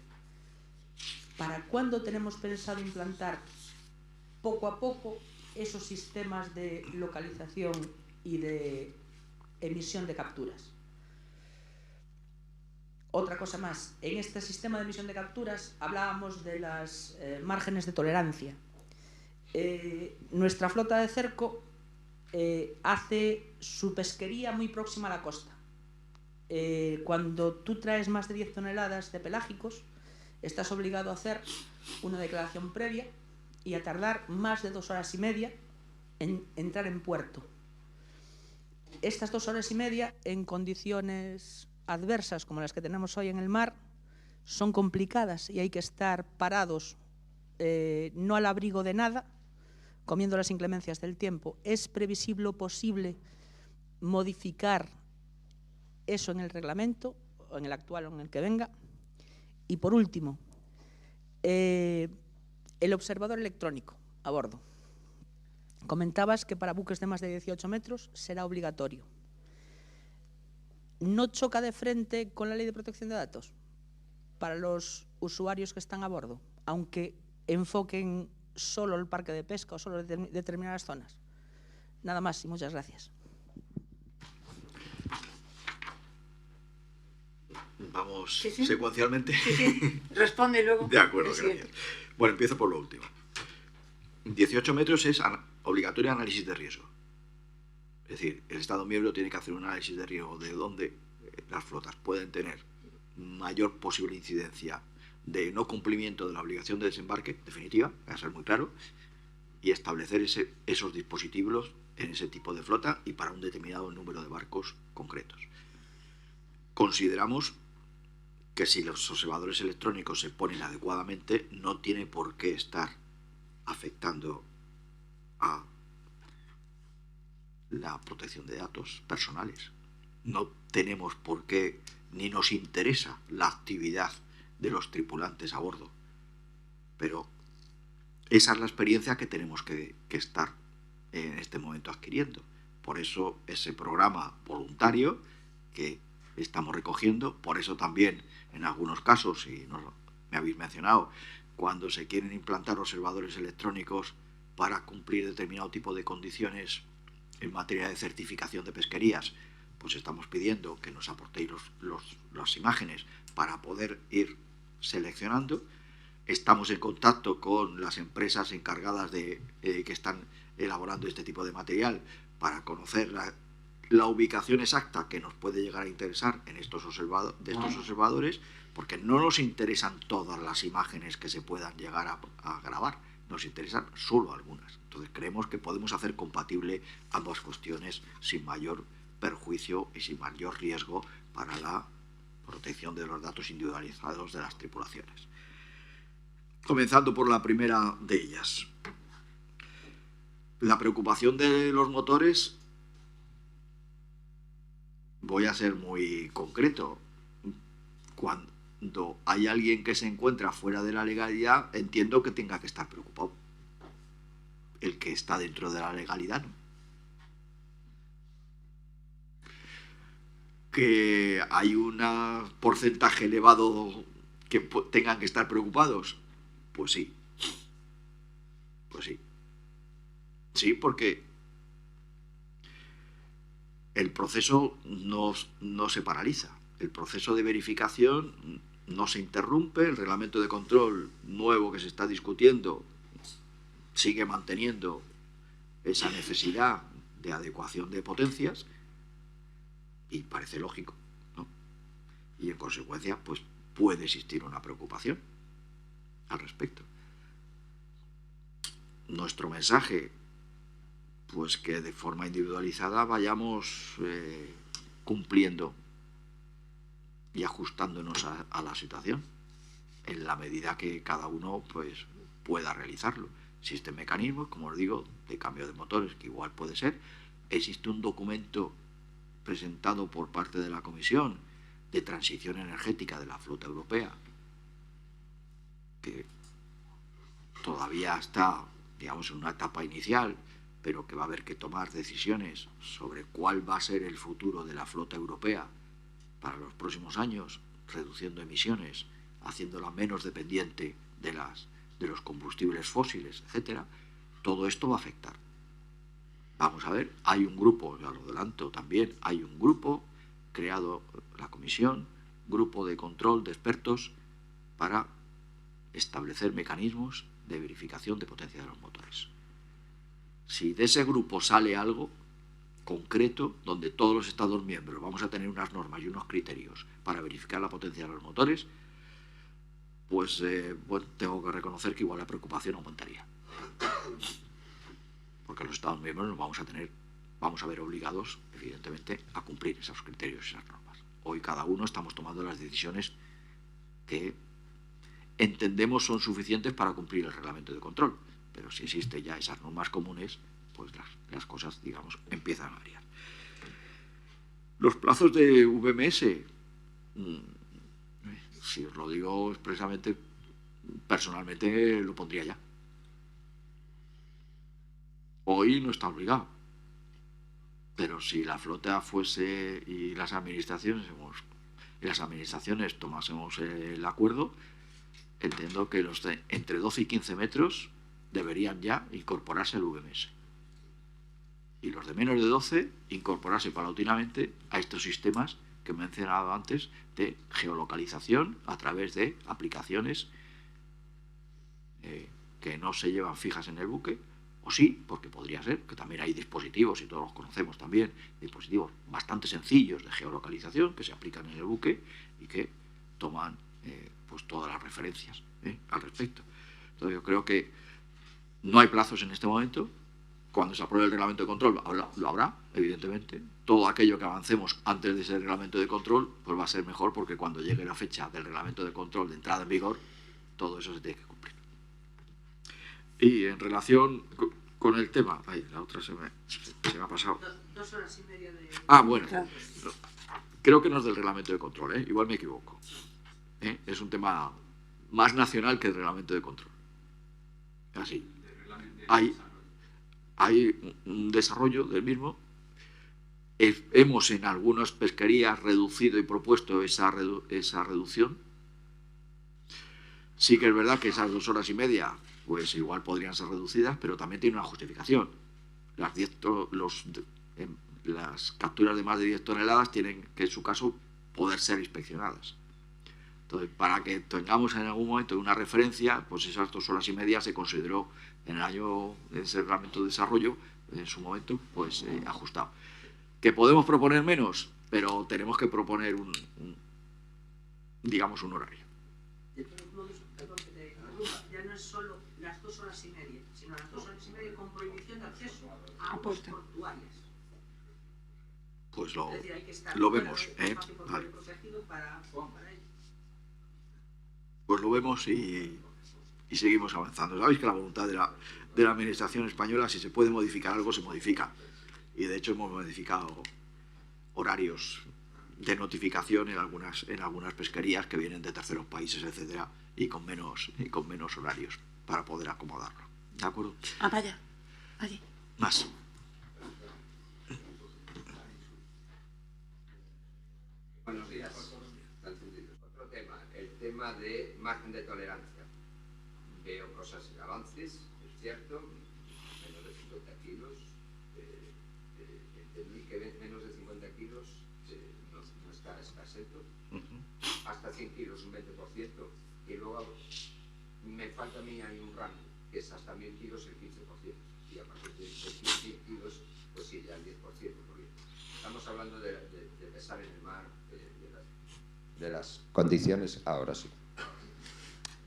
¿Para cuándo tenemos pensado implantar poco a poco esos sistemas de localización y de emisión de capturas? Otra cosa más, en este sistema de emisión de capturas hablábamos de las márgenes de tolerancia. Nuestra flota de cerco hace su pesquería muy próxima a la costa. Cuando tú traes más de 10 toneladas de pelágicos, estás obligado a hacer una declaración previa y a tardar más de 2 horas y media en entrar en puerto. Estas 2 horas y media, en condiciones adversas como las que tenemos hoy en el mar, son complicadas y hay que estar parados, no al abrigo de nada, comiendo las inclemencias del tiempo. ¿Es previsible o posible modificar eso en el reglamento, o en el actual o en el que venga? Y por último, el observador electrónico a bordo. Comentabas que para buques de más de 18 metros será obligatorio. ¿No choca de frente con la Ley de Protección de Datos para los usuarios que están a bordo, aunque enfoquen solo el parque de pesca o solo determinadas zonas? Nada más y muchas gracias. Vamos Sí, sí. secuencialmente. Sí, sí. Responde luego. De acuerdo, el siguiente. gracias. Bueno, empiezo por lo último. 18 metros es obligatorio análisis de riesgo. Es decir, el Estado miembro tiene que hacer un análisis de riesgo de dónde las flotas pueden tener mayor posible incidencia de no cumplimiento de la obligación de desembarque definitiva, va a ser muy claro, y establecer esos dispositivos en ese tipo de flota y para un determinado número de barcos concretos. Consideramos que si los observadores electrónicos se ponen adecuadamente, no tiene por qué estar afectando a la protección de datos personales. No tenemos por qué, ni nos interesa la actividad de los tripulantes a bordo. Pero esa es la experiencia que tenemos que estar en este momento adquiriendo. Por eso ese programa voluntario que estamos recogiendo, por eso también en algunos casos, y me habéis mencionado, cuando se quieren implantar observadores electrónicos para cumplir determinado tipo de condiciones en materia de certificación de pesquerías, pues estamos pidiendo que nos aportéis las imágenes para poder ir seleccionando. Estamos en contacto con las empresas encargadas que están elaborando este tipo de material para conocer la ubicación exacta que nos puede llegar a interesar en estos observadores, porque no nos interesan todas las imágenes que se puedan llegar a grabar, nos interesan solo algunas. Entonces creemos que podemos hacer compatible ambas cuestiones sin mayor perjuicio y sin mayor riesgo para la protección de los datos individualizados de las tripulaciones. Comenzando por la primera de ellas. La preocupación de los motores, voy a ser muy concreto. Cuando hay alguien que se encuentra fuera de la legalidad, entiendo que tenga que estar preocupado. El que está dentro de la legalidad, ¿no? Que hay un porcentaje elevado que tengan que estar preocupados, pues sí. Pues sí. Sí, porque el proceso no se paraliza. El proceso de verificación no se interrumpe. El reglamento de control nuevo que se está discutiendo sigue manteniendo esa necesidad de adecuación de potencias y parece lógico, ¿no? Y en consecuencia, pues puede existir una preocupación al respecto. Nuestro mensaje, pues que de forma individualizada vayamos cumpliendo y ajustándonos a la situación en la medida que cada uno pues pueda realizarlo. Existen mecanismos, como os digo, de cambio de motores, que igual puede ser. Existe un documento presentado por parte de la Comisión de Transición Energética de la Flota Europea, que todavía está, digamos, en una etapa inicial, pero que va a haber que tomar decisiones sobre cuál va a ser el futuro de la flota europea para los próximos años, reduciendo emisiones, haciéndola menos dependiente de los combustibles fósiles, etcétera. Todo esto va a afectar. Vamos a ver, hay un grupo, ya lo adelanto también, hay un grupo creado, la Comisión, grupo de control de expertos para establecer mecanismos de verificación de potencia de los motores. Si de ese grupo sale algo concreto, donde todos los Estados miembros vamos a tener unas normas y unos criterios para verificar la potencia de los motores, pues bueno, tengo que reconocer que igual la preocupación aumentaría. Porque los Estados miembros nos vamos a ver obligados, evidentemente, a cumplir esos criterios y esas normas. Hoy cada uno estamos tomando las decisiones que entendemos son suficientes para cumplir el reglamento de control, pero si existen ya esas normas comunes, pues las cosas, digamos, empiezan a variar. Los plazos de VMS, si os lo digo expresamente, personalmente lo pondría ya. Hoy no está obligado, pero si la flota fuese y las administraciones tomásemos el acuerdo, entiendo que los de entre 12 y 15 metros deberían ya incorporarse al VMS. Y los de menos de 12 incorporarse paulatinamente a estos sistemas que he mencionado antes de geolocalización a través de aplicaciones que no se llevan fijas en el buque, o sí, porque podría ser, que también hay dispositivos, y todos los conocemos también, dispositivos bastante sencillos de geolocalización que se aplican en el buque y que toman pues todas las referencias al respecto. Entonces yo creo que no hay plazos en este momento. Cuando se apruebe el reglamento de control lo habrá, evidentemente. Todo aquello que avancemos antes de ese reglamento de control pues va a ser mejor, porque cuando llegue la fecha del reglamento de control de entrada en vigor, todo eso se tiene que cumplir. Y en relación con el tema... Ay, la otra se me ha pasado. 2 horas y media de... Ah, bueno. Creo que no es del reglamento de control, igual me equivoco. Es un tema más nacional que el reglamento de control. Así. Hay un desarrollo del mismo. Hemos en algunas pesquerías reducido y propuesto esa reducción. Sí que es verdad que esas 2 horas y media pues igual podrían ser reducidas, pero también tiene una justificación. Las capturas de más de 10 toneladas tienen que, en su caso, poder ser inspeccionadas. Entonces, para que tengamos en algún momento una referencia, pues esas 2 horas y media se consideró en el año de ese reglamento de desarrollo, en su momento, pues ajustado. ¿Que podemos proponer menos? Pero tenemos que proponer digamos, un horario. De todos modos, perdón que te interrumpa, ya no es solo las 2 horas y media, sino las 2 horas y media con prohibición de acceso a aguas portuarias. Pues Es decir, hay que estar lo vemos, vale. Protegido para ello. Pues lo vemos y seguimos avanzando. Sabéis que la voluntad de la Administración española, si se puede modificar algo, se modifica. Y de hecho hemos modificado horarios de notificación en algunas pesquerías que vienen de terceros países, etcétera, y con menos horarios para poder acomodarlo. ¿De acuerdo? Ah, vaya. Allí. Más. Buenos días. Otro tema, el tema de margen de tolerancia. Veo cosas en avances, es cierto, menos de 50 kilos. Entendí que menos de 50 kilos no está escaseto. Hasta 100 kilos, un 20%. Y luego me falta a mí, hay un rango, que es hasta 1000 kilos el 15%. Y a partir de 100 kilos, pues sí, ya el 10%. Porque estamos hablando de pesar en el mar, de las condiciones, ahora sí,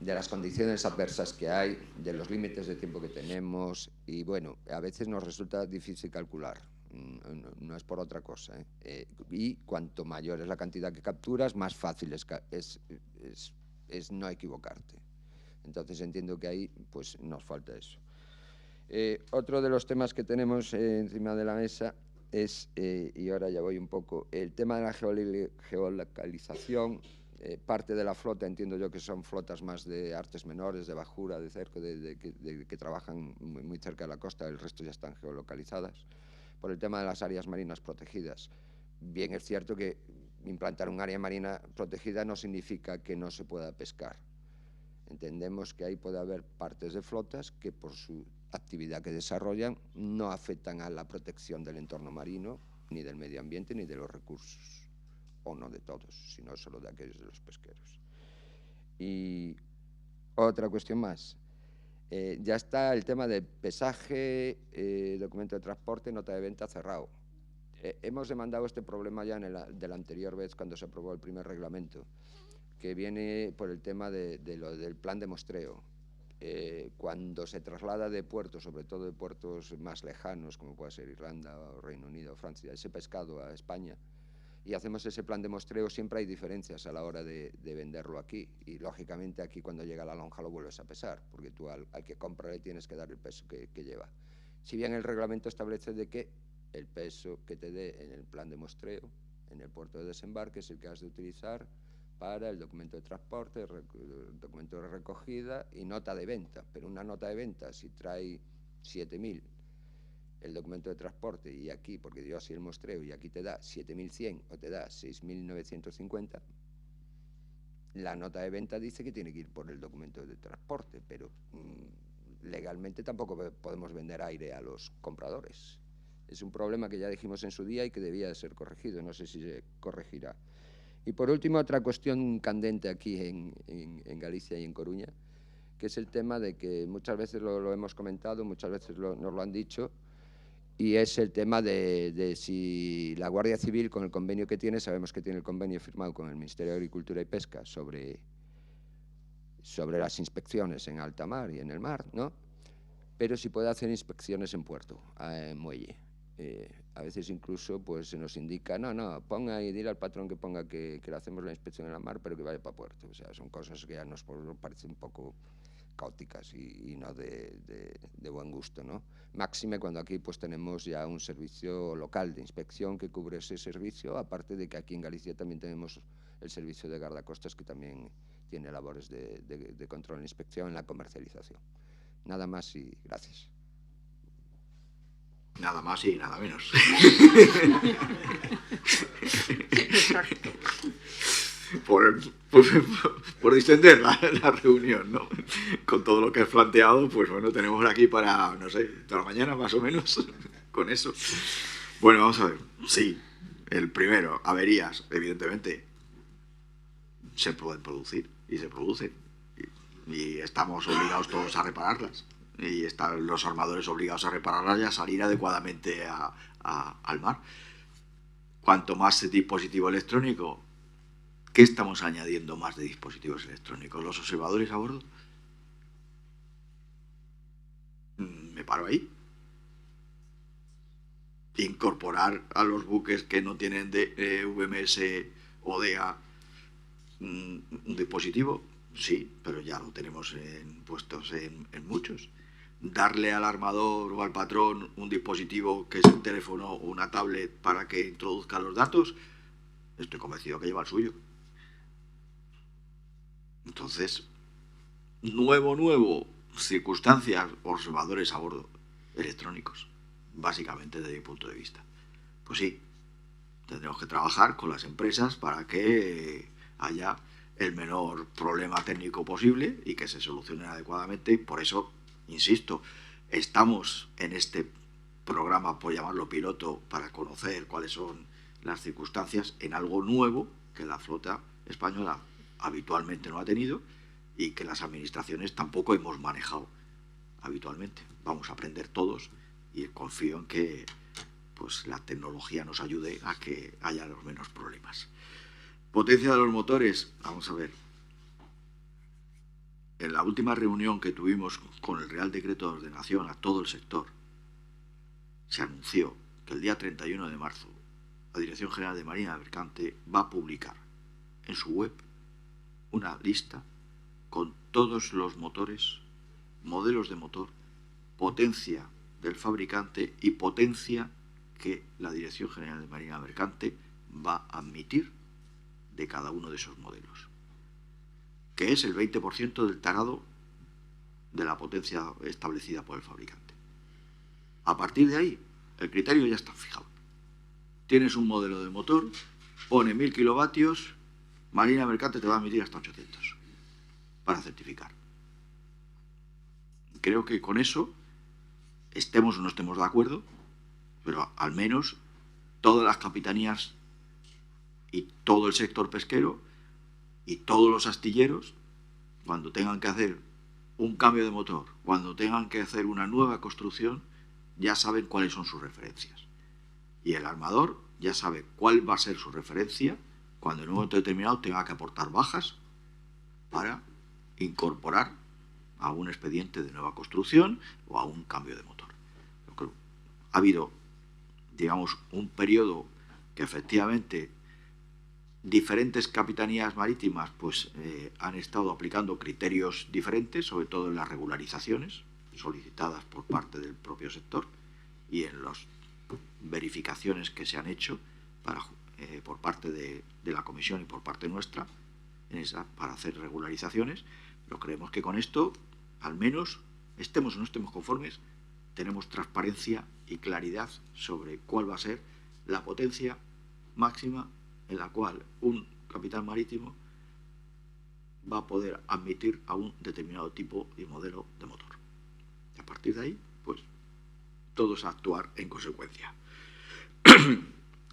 de las condiciones adversas que hay, de los límites de tiempo que tenemos, y bueno, a veces nos resulta difícil calcular, no es por otra cosa, y cuanto mayor es la cantidad que capturas, más fácil es no equivocarte. Entonces entiendo que ahí pues nos falta eso. Otro de los temas que tenemos encima de la mesa es, y ahora ya voy un poco, el tema de la geolocalización. Parte de la flota, entiendo yo que son flotas más de artes menores, de bajura, de cerco, que trabajan muy cerca de la costa, el resto ya están geolocalizadas, por el tema de las áreas marinas protegidas. Bien, es cierto que implantar un área marina protegida no significa que no se pueda pescar. Entendemos que ahí puede haber partes de flotas que por su actividad que desarrollan no afectan a la protección del entorno marino, ni del medio ambiente, ni de los recursos, o no de todos, sino solo de aquellos de los pesqueros. Y otra cuestión más, ya está el tema de pesaje, documento de transporte, nota de venta cerrado. Hemos demandado este problema ya de la anterior vez cuando se aprobó el primer reglamento. que viene por el tema del plan de muestreo. Cuando se traslada de puertos, sobre todo de puertos más lejanos, como puede ser Irlanda o Reino Unido o Francia, ese pescado a España, y hacemos ese plan de muestreo, siempre hay diferencias a la hora de venderlo aquí. Y, lógicamente, aquí cuando llega la lonja lo vuelves a pesar, porque tú al que compra le tienes que dar el peso que lleva. Si bien el reglamento establece de que el peso que te dé en el plan de muestreo, en el puerto de desembarque, es el que has de utilizar para el documento de transporte, el documento de recogida y nota de venta. Pero una nota de venta, si trae 7.000 el documento de transporte, y aquí, porque dio así el muestreo, y aquí te da 7.100 o te da 6.950, la nota de venta dice que tiene que ir por el documento de transporte, pero legalmente tampoco podemos vender aire a los compradores. Es un problema que ya dijimos en su día y que debía de ser corregido. No sé si se corregirá. Y por último, otra cuestión candente aquí en Galicia y en Coruña, que es el tema de que muchas veces lo hemos comentado, muchas veces nos lo han dicho, y es el tema de si la Guardia Civil, con el convenio que tiene, sabemos que tiene el convenio firmado con el Ministerio de Agricultura y Pesca sobre las inspecciones en alta mar y en el mar, ¿no? Pero si puede hacer inspecciones en puerto, en muelle. A veces incluso pues se nos indica, no, ponga y dile al patrón que ponga que le hacemos la inspección en la mar, pero que vaya para puerto. O sea, son cosas que ya nos parecen un poco caóticas y no de buen gusto, ¿no? Máxime cuando aquí pues tenemos ya un servicio local de inspección que cubre ese servicio, aparte de que aquí en Galicia también tenemos el servicio de guardacostas, que también tiene labores de control e inspección en la comercialización. Nada más y gracias. Nada más y nada menos. Exacto. Por distender la reunión, ¿no? Con todo lo que has planteado, pues bueno, tenemos aquí para, no sé, toda la mañana más o menos, con eso. Bueno, vamos a ver. Sí, el primero, averías, evidentemente, se pueden producir y se producen. Y estamos obligados todos a repararlas. Y están los armadores obligados a repararlas y a salir adecuadamente al mar. Cuanto más dispositivo electrónico, ¿qué estamos añadiendo más de dispositivos electrónicos? ¿Los observadores a bordo? Me paro ahí. Incorporar a los buques que no tienen de VMS o DEA un dispositivo, sí, pero ya lo tenemos puestos en muchos. Darle al armador o al patrón un dispositivo que es un teléfono o una tablet para que introduzca los datos, estoy convencido que lleva el suyo. Entonces, nuevo, circunstancias, observadores a bordo, electrónicos, básicamente desde mi punto de vista. Pues sí, tendremos que trabajar con las empresas para que haya el menor problema técnico posible y que se solucione adecuadamente. Y por eso, insisto, estamos en este programa, por llamarlo piloto, para conocer cuáles son las circunstancias en algo nuevo que la flota española habitualmente no ha tenido y que las administraciones tampoco hemos manejado habitualmente. Vamos a aprender todos y confío en que pues, la tecnología nos ayude a que haya los menos problemas. Potencia de los motores, vamos a ver. En la última reunión que tuvimos con el Real Decreto de Ordenación a todo el sector, se anunció que el día 31 de marzo la Dirección General de Marina Mercante va a publicar en su web una lista con todos los motores, modelos de motor, potencia del fabricante y potencia que la Dirección General de Marina Mercante va a admitir de cada uno de esos modelos, que es el 20% del tarado de la potencia establecida por el fabricante. A partir de ahí, el criterio ya está fijado. Tienes un modelo de motor, pone 1000 kilovatios, Marina Mercante te va a admitir hasta 800 para certificar. Creo que con eso, estemos o no estemos de acuerdo, pero al menos todas las capitanías y todo el sector pesquero y todos los astilleros, cuando tengan que hacer un cambio de motor, cuando tengan que hacer una nueva construcción, ya saben cuáles son sus referencias. Y el armador ya sabe cuál va a ser su referencia cuando en un momento determinado tenga que aportar bajas para incorporar a un expediente de nueva construcción o a un cambio de motor. Yo creo, ha habido, digamos, un periodo que efectivamente diferentes capitanías marítimas pues, han estado aplicando criterios diferentes, sobre todo en las regularizaciones solicitadas por parte del propio sector y en las verificaciones que se han hecho por parte de la Comisión y por parte nuestra para hacer regularizaciones, pero creemos que con esto, al menos, estemos o no estemos conformes, tenemos transparencia y claridad sobre cuál va a ser la potencia máxima en la cual un capitán marítimo va a poder admitir a un determinado tipo y modelo de motor. Y a partir de ahí, pues, todos a actuar en consecuencia.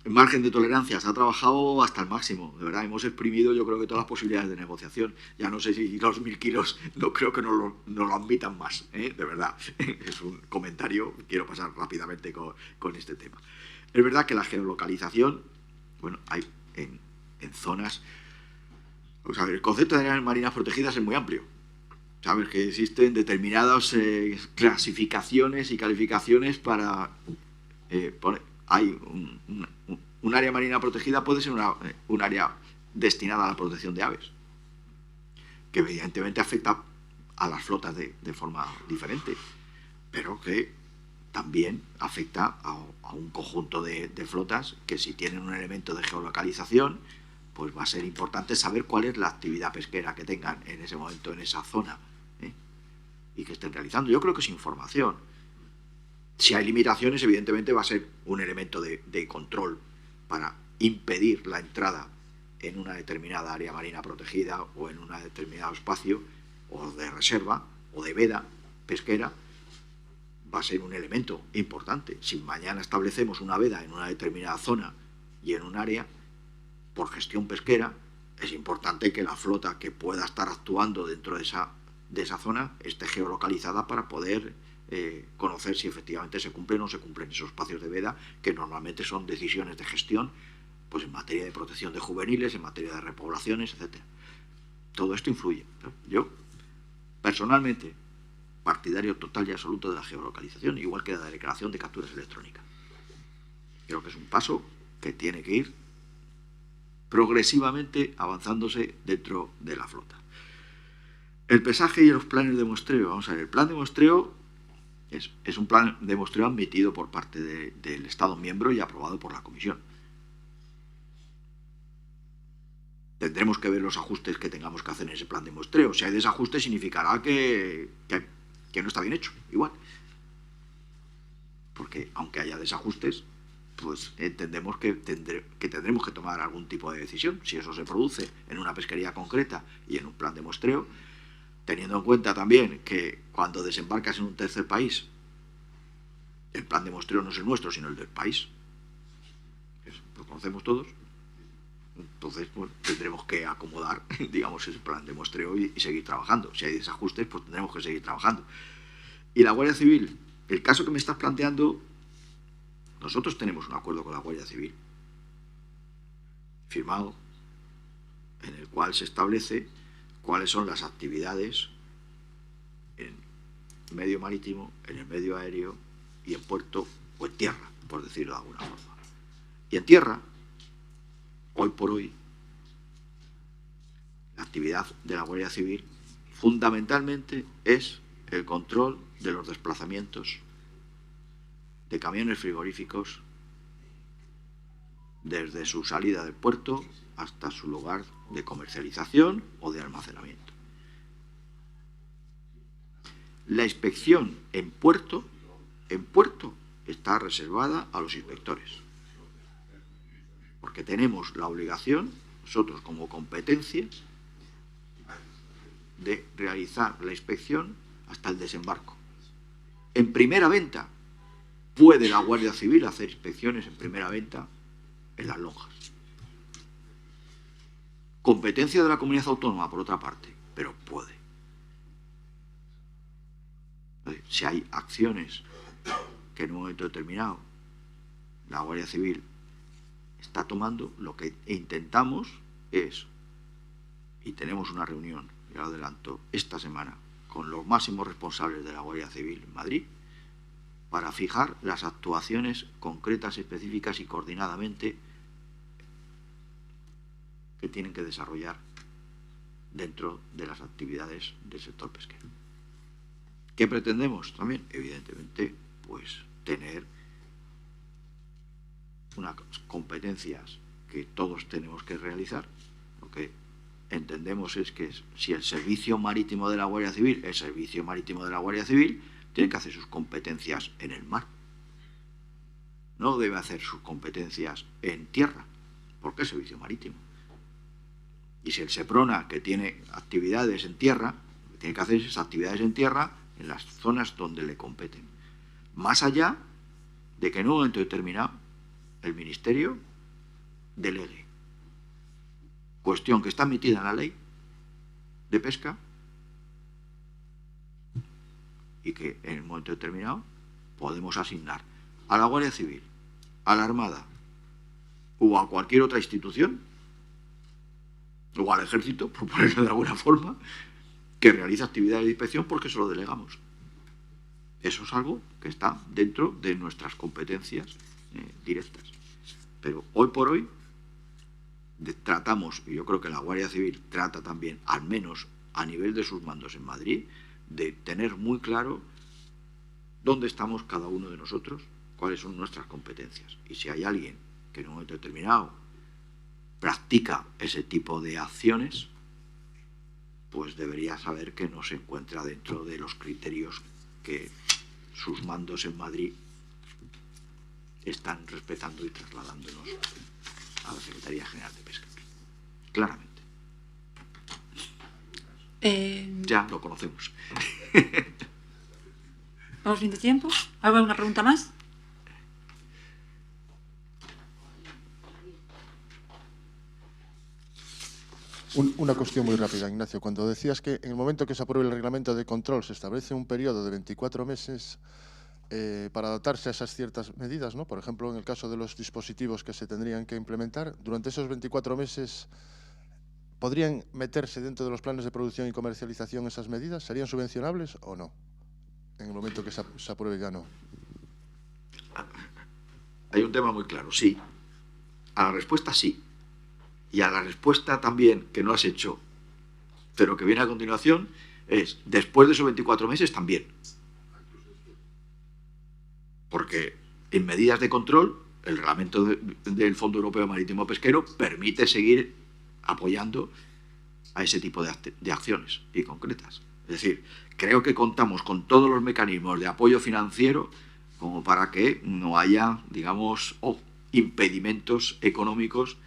El margen de tolerancia se ha trabajado hasta el máximo, de verdad, hemos exprimido yo creo que todas las posibilidades de negociación. Ya no sé si los 1000 kilos, no creo que nos lo admitan más, de verdad. Es un comentario, quiero pasar rápidamente con este tema. Es verdad que la geolocalización, bueno, hay en zonas... Vamos a ver, el concepto de áreas marinas protegidas es muy amplio. Sabes que existen determinadas clasificaciones y calificaciones para poner... Hay un área marina protegida, puede ser un área destinada a la protección de aves, que evidentemente afecta a las flotas de forma diferente, pero que también afecta a un conjunto de flotas que, si tienen un elemento de geolocalización, pues va a ser importante saber cuál es la actividad pesquera que tengan en ese momento en esa zona, y que estén realizando. Yo creo que es información. Si hay limitaciones, evidentemente va a ser un elemento de control para impedir la entrada en una determinada área marina protegida o en un determinado espacio o de reserva o de veda pesquera. Va a ser un elemento importante. Si mañana establecemos una veda en una determinada zona y en un área por gestión pesquera, es importante que la flota que pueda estar actuando dentro de esa zona esté geolocalizada para poder conocer si efectivamente se cumplen o no se cumplen esos espacios de veda, que normalmente son decisiones de gestión pues en materia de protección de juveniles, en materia de repoblaciones, etc. Todo esto influye. Yo, personalmente, partidario total y absoluto de la geolocalización, igual que de la declaración de capturas electrónicas. Creo que es un paso que tiene que ir progresivamente avanzándose dentro de la flota. El pesaje y los planes de muestreo. Vamos a ver, el plan de muestreo es un plan de muestreo admitido por parte del Estado miembro y aprobado por la Comisión. Tendremos que ver los ajustes que tengamos que hacer en ese plan de muestreo. Si hay desajustes, significará que no está bien hecho, igual. Porque aunque haya desajustes, pues entendemos que tendremos que tomar algún tipo de decisión. Si eso se produce en una pesquería concreta y en un plan de muestreo, teniendo en cuenta también que cuando desembarcas en un tercer país, el plan de muestreo no es el nuestro, sino el del país. Lo conocemos todos. Entonces, bueno, tendremos que acomodar, digamos, ese plan de muestreo y seguir trabajando. Si hay desajustes, pues tendremos que seguir trabajando. Y la Guardia Civil, el caso que me estás planteando, nosotros tenemos un acuerdo con la Guardia Civil, firmado, en el cual se establece cuáles son las actividades en medio marítimo, en el medio aéreo y en puerto o en tierra, por decirlo de alguna forma. Y en tierra, hoy por hoy, la actividad de la Guardia Civil fundamentalmente es el control de los desplazamientos de camiones frigoríficos desde su salida del puerto hasta su lugar de comercialización o de almacenamiento. La inspección en puerto está reservada a los inspectores, porque tenemos la obligación, nosotros como competencia, de realizar la inspección hasta el desembarco. En primera venta, puede la Guardia Civil hacer inspecciones en primera venta en las lonjas. Competencia de la comunidad autónoma, por otra parte, pero puede. Si hay acciones que en un momento determinado la Guardia Civil está tomando, lo que intentamos es, y tenemos una reunión ya lo adelanto, esta semana con los máximos responsables de la Guardia Civil en Madrid para fijar las actuaciones concretas, específicas y coordinadamente que tienen que desarrollar dentro de las actividades del sector pesquero. ¿Qué pretendemos también? Evidentemente, pues tener unas competencias que todos tenemos que realizar. Lo que entendemos es que si el servicio marítimo de la Guardia Civil, el servicio marítimo de la Guardia Civil tiene que hacer sus competencias en el mar. No debe hacer sus competencias en tierra, porque es servicio marítimo. Y si el SEPRONA, que tiene actividades en tierra, tiene que hacer esas actividades en tierra en las zonas donde le competen. Más allá de que en un momento determinado el Ministerio delegue. Cuestión que está metida en la ley de pesca y que en un momento determinado podemos asignar a la Guardia Civil, a la Armada o a cualquier otra institución o al Ejército, por ponerlo de alguna forma, que realiza actividades de inspección porque se lo delegamos. Eso es algo que está dentro de nuestras competencias directas. Pero hoy por hoy tratamos, y yo creo que la Guardia Civil trata también, al menos a nivel de sus mandos en Madrid, de tener muy claro dónde estamos cada uno de nosotros, cuáles son nuestras competencias. Y si hay alguien que en un momento determinado practica ese tipo de acciones, pues debería saber que no se encuentra dentro de los criterios que sus mandos en Madrid están respetando y trasladándonos a la Secretaría General de Pesca. Claramente. Ya lo conocemos. Vamos bien de tiempo. ¿Alguna pregunta más? Una cuestión muy rápida, Ignacio. Cuando decías que en el momento que se apruebe el reglamento de control se establece un periodo de 24 meses para adaptarse a esas ciertas medidas, ¿no? Por ejemplo, en el caso de los dispositivos que se tendrían que implementar, durante esos 24 meses, ¿podrían meterse dentro de los planes de producción y comercialización esas medidas? ¿Serían subvencionables o no? En el momento que se apruebe ya no. Hay un tema muy claro, sí. A la respuesta sí. Y a la respuesta también, que no has hecho, pero que viene a continuación, es después de esos 24 meses también. Porque en medidas de control, el reglamento del Fondo Europeo Marítimo Pesquero permite seguir apoyando a ese tipo de acciones y concretas. Es decir, creo que contamos con todos los mecanismos de apoyo financiero como para que no haya, digamos, impedimentos económicos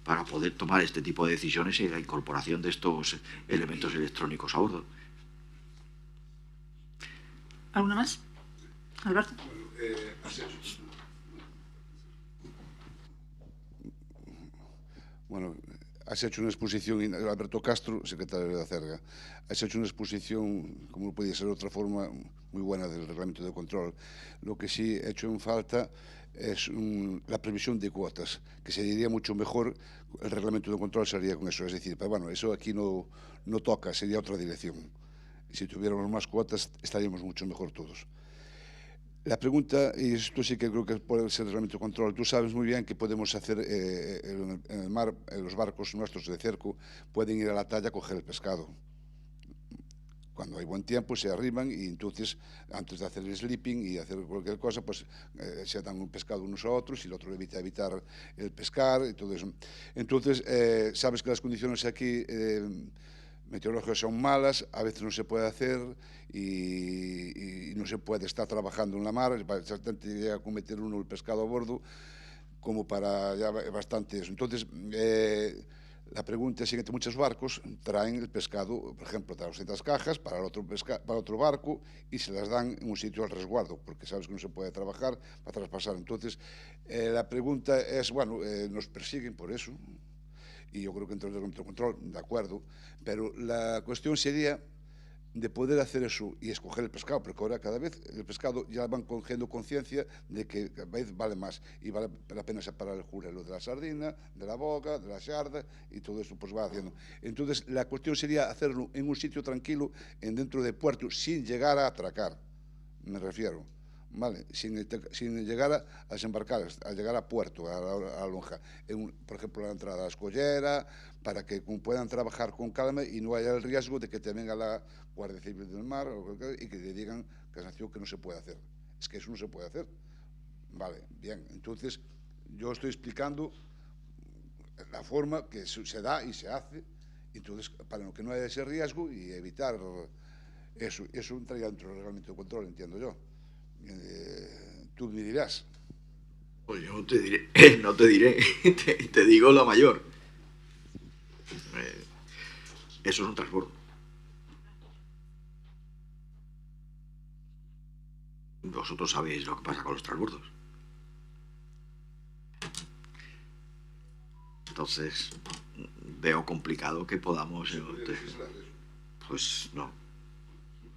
para poder tomar este tipo de decisiones y la incorporación de estos elementos electrónicos a bordo. ¿Alguna más? Alberto. Bueno, has hecho una exposición, Alberto Castro, secretario de la Cerga, has hecho una exposición, como no podía ser de otra forma, muy buena del reglamento de control. Lo que sí he hecho en falta es la previsión de cuotas, que sería mucho mejor, el reglamento de control sería con eso, es decir, pero bueno, eso aquí no toca, sería otra dirección. Si tuviéramos más cuotas estaríamos mucho mejor todos. La pregunta, y esto sí que creo que puede ser el reglamento de control, tú sabes muy bien que podemos hacer en el mar, los barcos nuestros de cerco pueden ir a la talla a coger el pescado. Cuando hay buen tiempo se arriban y entonces, antes de hacer el sleeping y hacer cualquier cosa, pues se dan un pescado unos a otros y el otro evita evitar el pescar y todo eso. Entonces, sabes que las condiciones aquí meteorológicas son malas, a veces no se puede hacer y no se puede estar trabajando en la mar, es bastante llega a cometer uno el pescado a bordo, como para ya bastante eso. Entonces, la pregunta es siguiente, muchos barcos traen el pescado, por ejemplo, traen 200 cajas para otro barco y se las dan en un sitio al resguardo, porque sabes que no se puede trabajar para traspasar. Entonces, la pregunta es, bueno, nos persiguen por eso, y yo creo que entre el control, de acuerdo, pero la cuestión sería de poder hacer eso y escoger el pescado, porque ahora cada vez el pescado ya van cogiendo conciencia de que cada vez vale más y vale la pena separar el jurelo de la sardina, de la boga, de la xarda y todo eso pues va haciendo. Entonces la cuestión sería hacerlo en un sitio tranquilo, dentro de puerto, sin llegar a atracar, me refiero. Vale, sin llegar a desembarcar, a llegar a puerto, a la lonja. Por ejemplo, la entrada a la escollera, para que puedan trabajar con calma y no haya el riesgo de que te venga la Guardia Civil del Mar y que le digan que no se puede hacer. Es que eso no se puede hacer. Vale, bien. Entonces, yo estoy explicando la forma que se da y se hace, entonces, para que no haya ese riesgo y evitar eso. Eso entraría dentro del reglamento de control, entiendo yo. Tú me dirás. Pues yo te diré, no te diré, te digo lo mayor. Eso es un transbordo. Vosotros sabéis lo que pasa con los transbordos. Entonces, veo complicado que podamos... Pues no.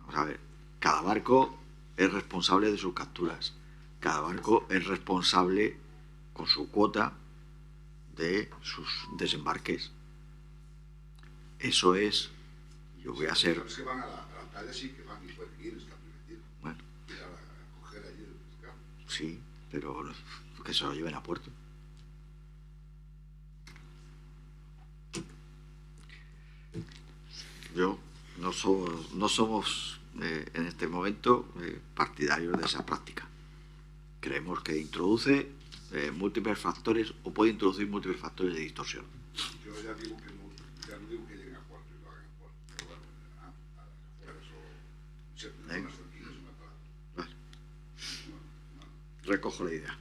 Vamos a ver, cada barco es responsable de sus capturas. Cada barco es responsable con su cuota de sus desembarques. Eso es... Yo voy a ser... Los que van a la playa sí que van y pueden ir, está permitido. Bueno. Ir a coger allí el pescado. Sí, pero que se lo lleven a puerto. Yo no somos en este momento partidarios de esa práctica. Creemos que introduce múltiples factores o puede introducir múltiples factores de distorsión. Yo ya digo que no digo que lleguen a puerto y lo hagan a puerto, pero bueno, fuera eso, ser personas tranquilas es una palabra. Vale. Recojo la idea.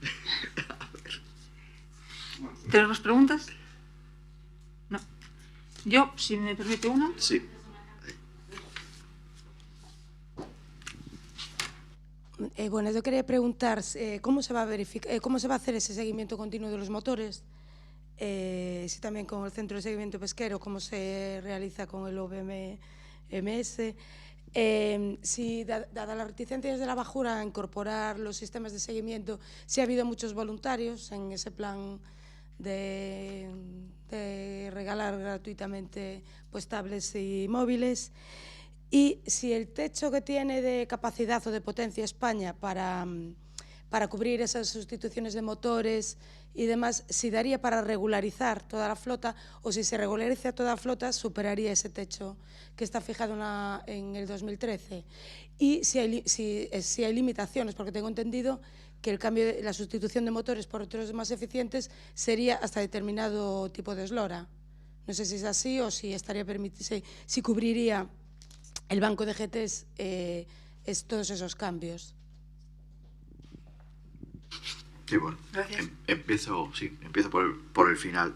¿Tenemos preguntas? No. Yo, si me permite una. Sí. Bueno, yo quería preguntar cómo se va a verificar, cómo se va a hacer ese seguimiento continuo de los motores, si también con el Centro de Seguimiento Pesquero, cómo se realiza con el OBMS, si dada las reticencias de la bajura a incorporar los sistemas de seguimiento, si ha habido muchos voluntarios en ese plan de regalar gratuitamente pues tablets y móviles. Y si el techo que tiene de capacidad o de potencia España para cubrir esas sustituciones de motores y demás, si daría para regularizar toda la flota o si se regulariza toda la flota, superaría ese techo que está fijado en el 2013. Y si hay limitaciones, porque tengo entendido que el cambio la sustitución de motores por otros más eficientes sería hasta determinado tipo de eslora. No sé si es así o si estaría permitido, si cubriría el banco de GTs todos esos cambios. Sí, bueno, Gracias. empiezo por el final.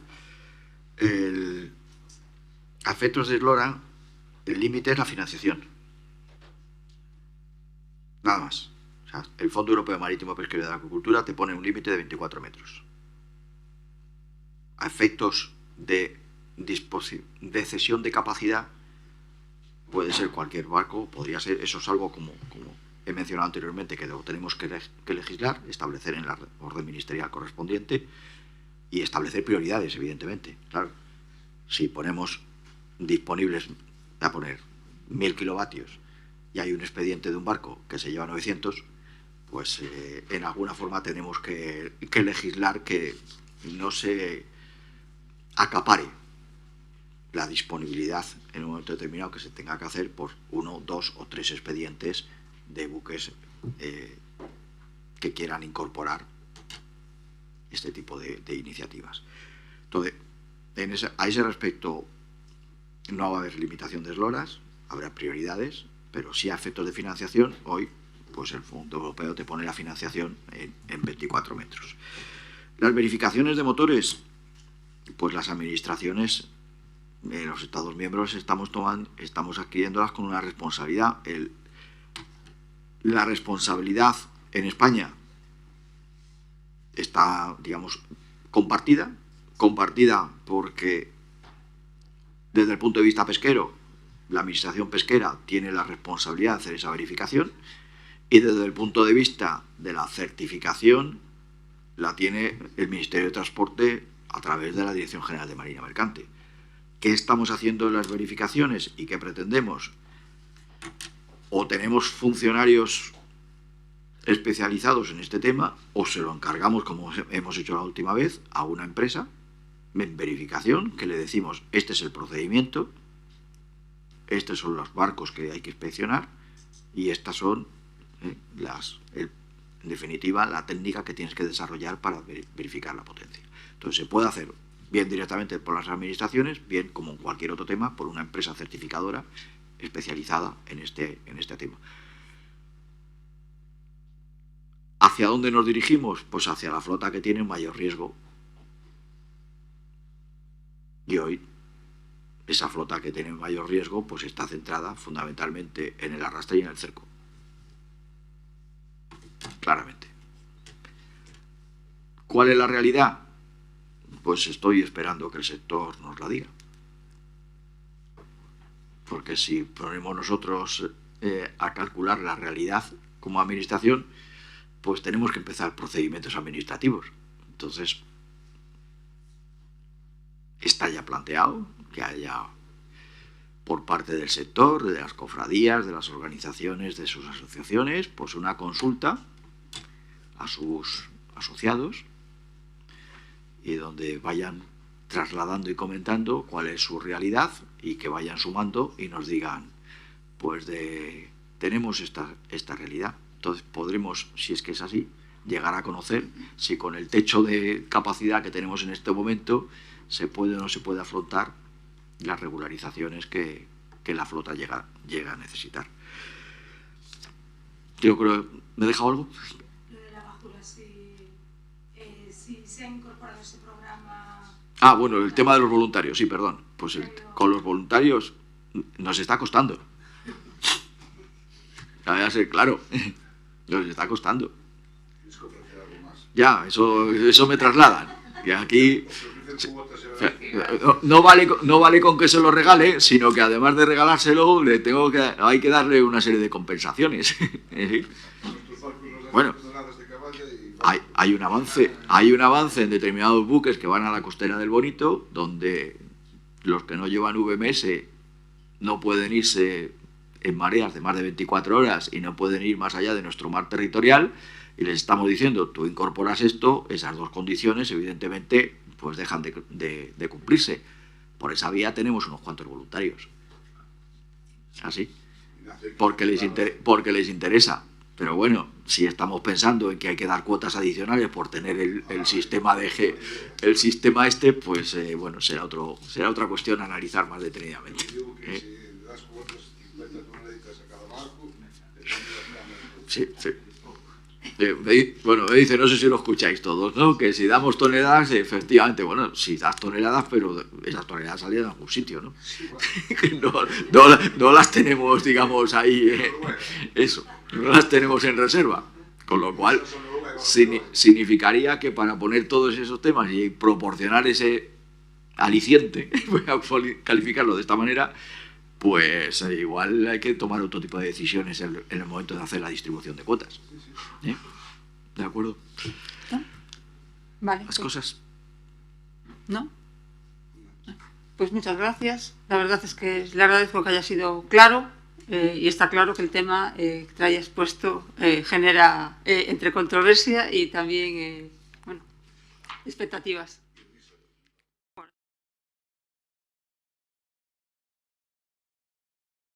A efectos de eslora, el límite es la financiación. Nada más. O sea, el Fondo Europeo Marítimo Pesquero de la Acuicultura te pone un límite de 24 metros. A efectos de cesión de capacidad, puede ser cualquier barco, podría ser eso, es algo como he mencionado anteriormente, que lo tenemos que legislar, establecer en la orden ministerial correspondiente y establecer prioridades, evidentemente. Claro, si ponemos disponibles, voy a poner 1000 kilovatios y hay un expediente de un barco que se lleva 900, pues en alguna forma tenemos que legislar que no se acapare la disponibilidad en un momento determinado que se tenga que hacer por 1, 2 o 3 expedientes de buques que quieran incorporar este tipo de iniciativas. Entonces, a ese respecto no va a haber limitación de esloras, habrá prioridades, pero sí a efectos de financiación, hoy pues el Fondo Europeo te pone la financiación en 24 metros. Las verificaciones de motores, pues las administraciones, los Estados miembros estamos adquiriéndolas con una responsabilidad. La responsabilidad en España está, digamos, compartida porque desde el punto de vista pesquero la Administración Pesquera tiene la responsabilidad de hacer esa verificación y desde el punto de vista de la certificación la tiene el Ministerio de Transporte a través de la Dirección General de Marina Mercante. ¿Qué estamos haciendo en las verificaciones y qué pretendemos? O tenemos funcionarios especializados en este tema o se lo encargamos, como hemos hecho la última vez, a una empresa en verificación, que le decimos este es el procedimiento, estos son los barcos que hay que inspeccionar y estas son en definitiva la técnica que tienes que desarrollar para verificar la potencia. Entonces se puede hacer bien directamente por las administraciones, bien como en cualquier otro tema, por una empresa certificadora especializada en este tema. ¿Hacia dónde nos dirigimos? Pues hacia la flota que tiene mayor riesgo. Y hoy esa flota que tiene mayor riesgo pues está centrada fundamentalmente en el arrastre y en el cerco. Claramente. ¿Cuál es la realidad? Pues estoy esperando que el sector nos la diga. Porque si ponemos nosotros a calcular la realidad como administración, pues tenemos que empezar procedimientos administrativos. Entonces, está ya planteado que haya por parte del sector, de las cofradías, de las organizaciones, de sus asociaciones, pues una consulta a sus asociados y donde vayan trasladando y comentando cuál es su realidad y que vayan sumando y nos digan, pues tenemos esta realidad. Entonces podremos, si es que es así, llegar a conocer si con el techo de capacidad que tenemos en este momento se puede o no se puede afrontar las regularizaciones que la flota llega a necesitar. Yo creo, ¿me he dejado algo? Lo de la bajura, si se ha incorporado ese programa... Ah, bueno, el tema de los voluntarios, sí, perdón. Pues con los voluntarios nos está costando. Ya sé, claro, nos está costando. Ya, eso me trasladan. Y aquí no vale con que se lo regale, sino que además de regalárselo, hay que darle una serie de compensaciones. Bueno, hay un avance en determinados buques que van a la costera del Bonito, donde los que no llevan VMS no pueden irse en mareas de más de 24 horas y no pueden ir más allá de nuestro mar territorial, y les estamos diciendo, tú incorporas esto, esas dos condiciones evidentemente pues dejan de cumplirse. Por esa vía tenemos unos cuantos voluntarios. Así. Porque les interesa. Pero bueno, si estamos pensando en que hay que dar cuotas adicionales por tener el sistema el sistema pues bueno, será otra cuestión a analizar más detenidamente. Sí, sí. Bueno, me dice, no sé si lo escucháis todos, ¿no? Que si damos toneladas, efectivamente, bueno, si das toneladas, pero esas toneladas salían de algún sitio, ¿no? No las tenemos, digamos, ahí, eso, no las tenemos en reserva. Con lo cual, significaría que para poner todos esos temas y proporcionar ese aliciente, voy a calificarlo de esta manera, pues igual hay que tomar otro tipo de decisiones en el momento de hacer la distribución de cuotas. ¿De acuerdo? Vale. Las cosas. ¿No? Pues muchas gracias. La verdad es que le agradezco que haya sido claro y está claro que el tema que trae expuesto genera entre controversia y también bueno, expectativas.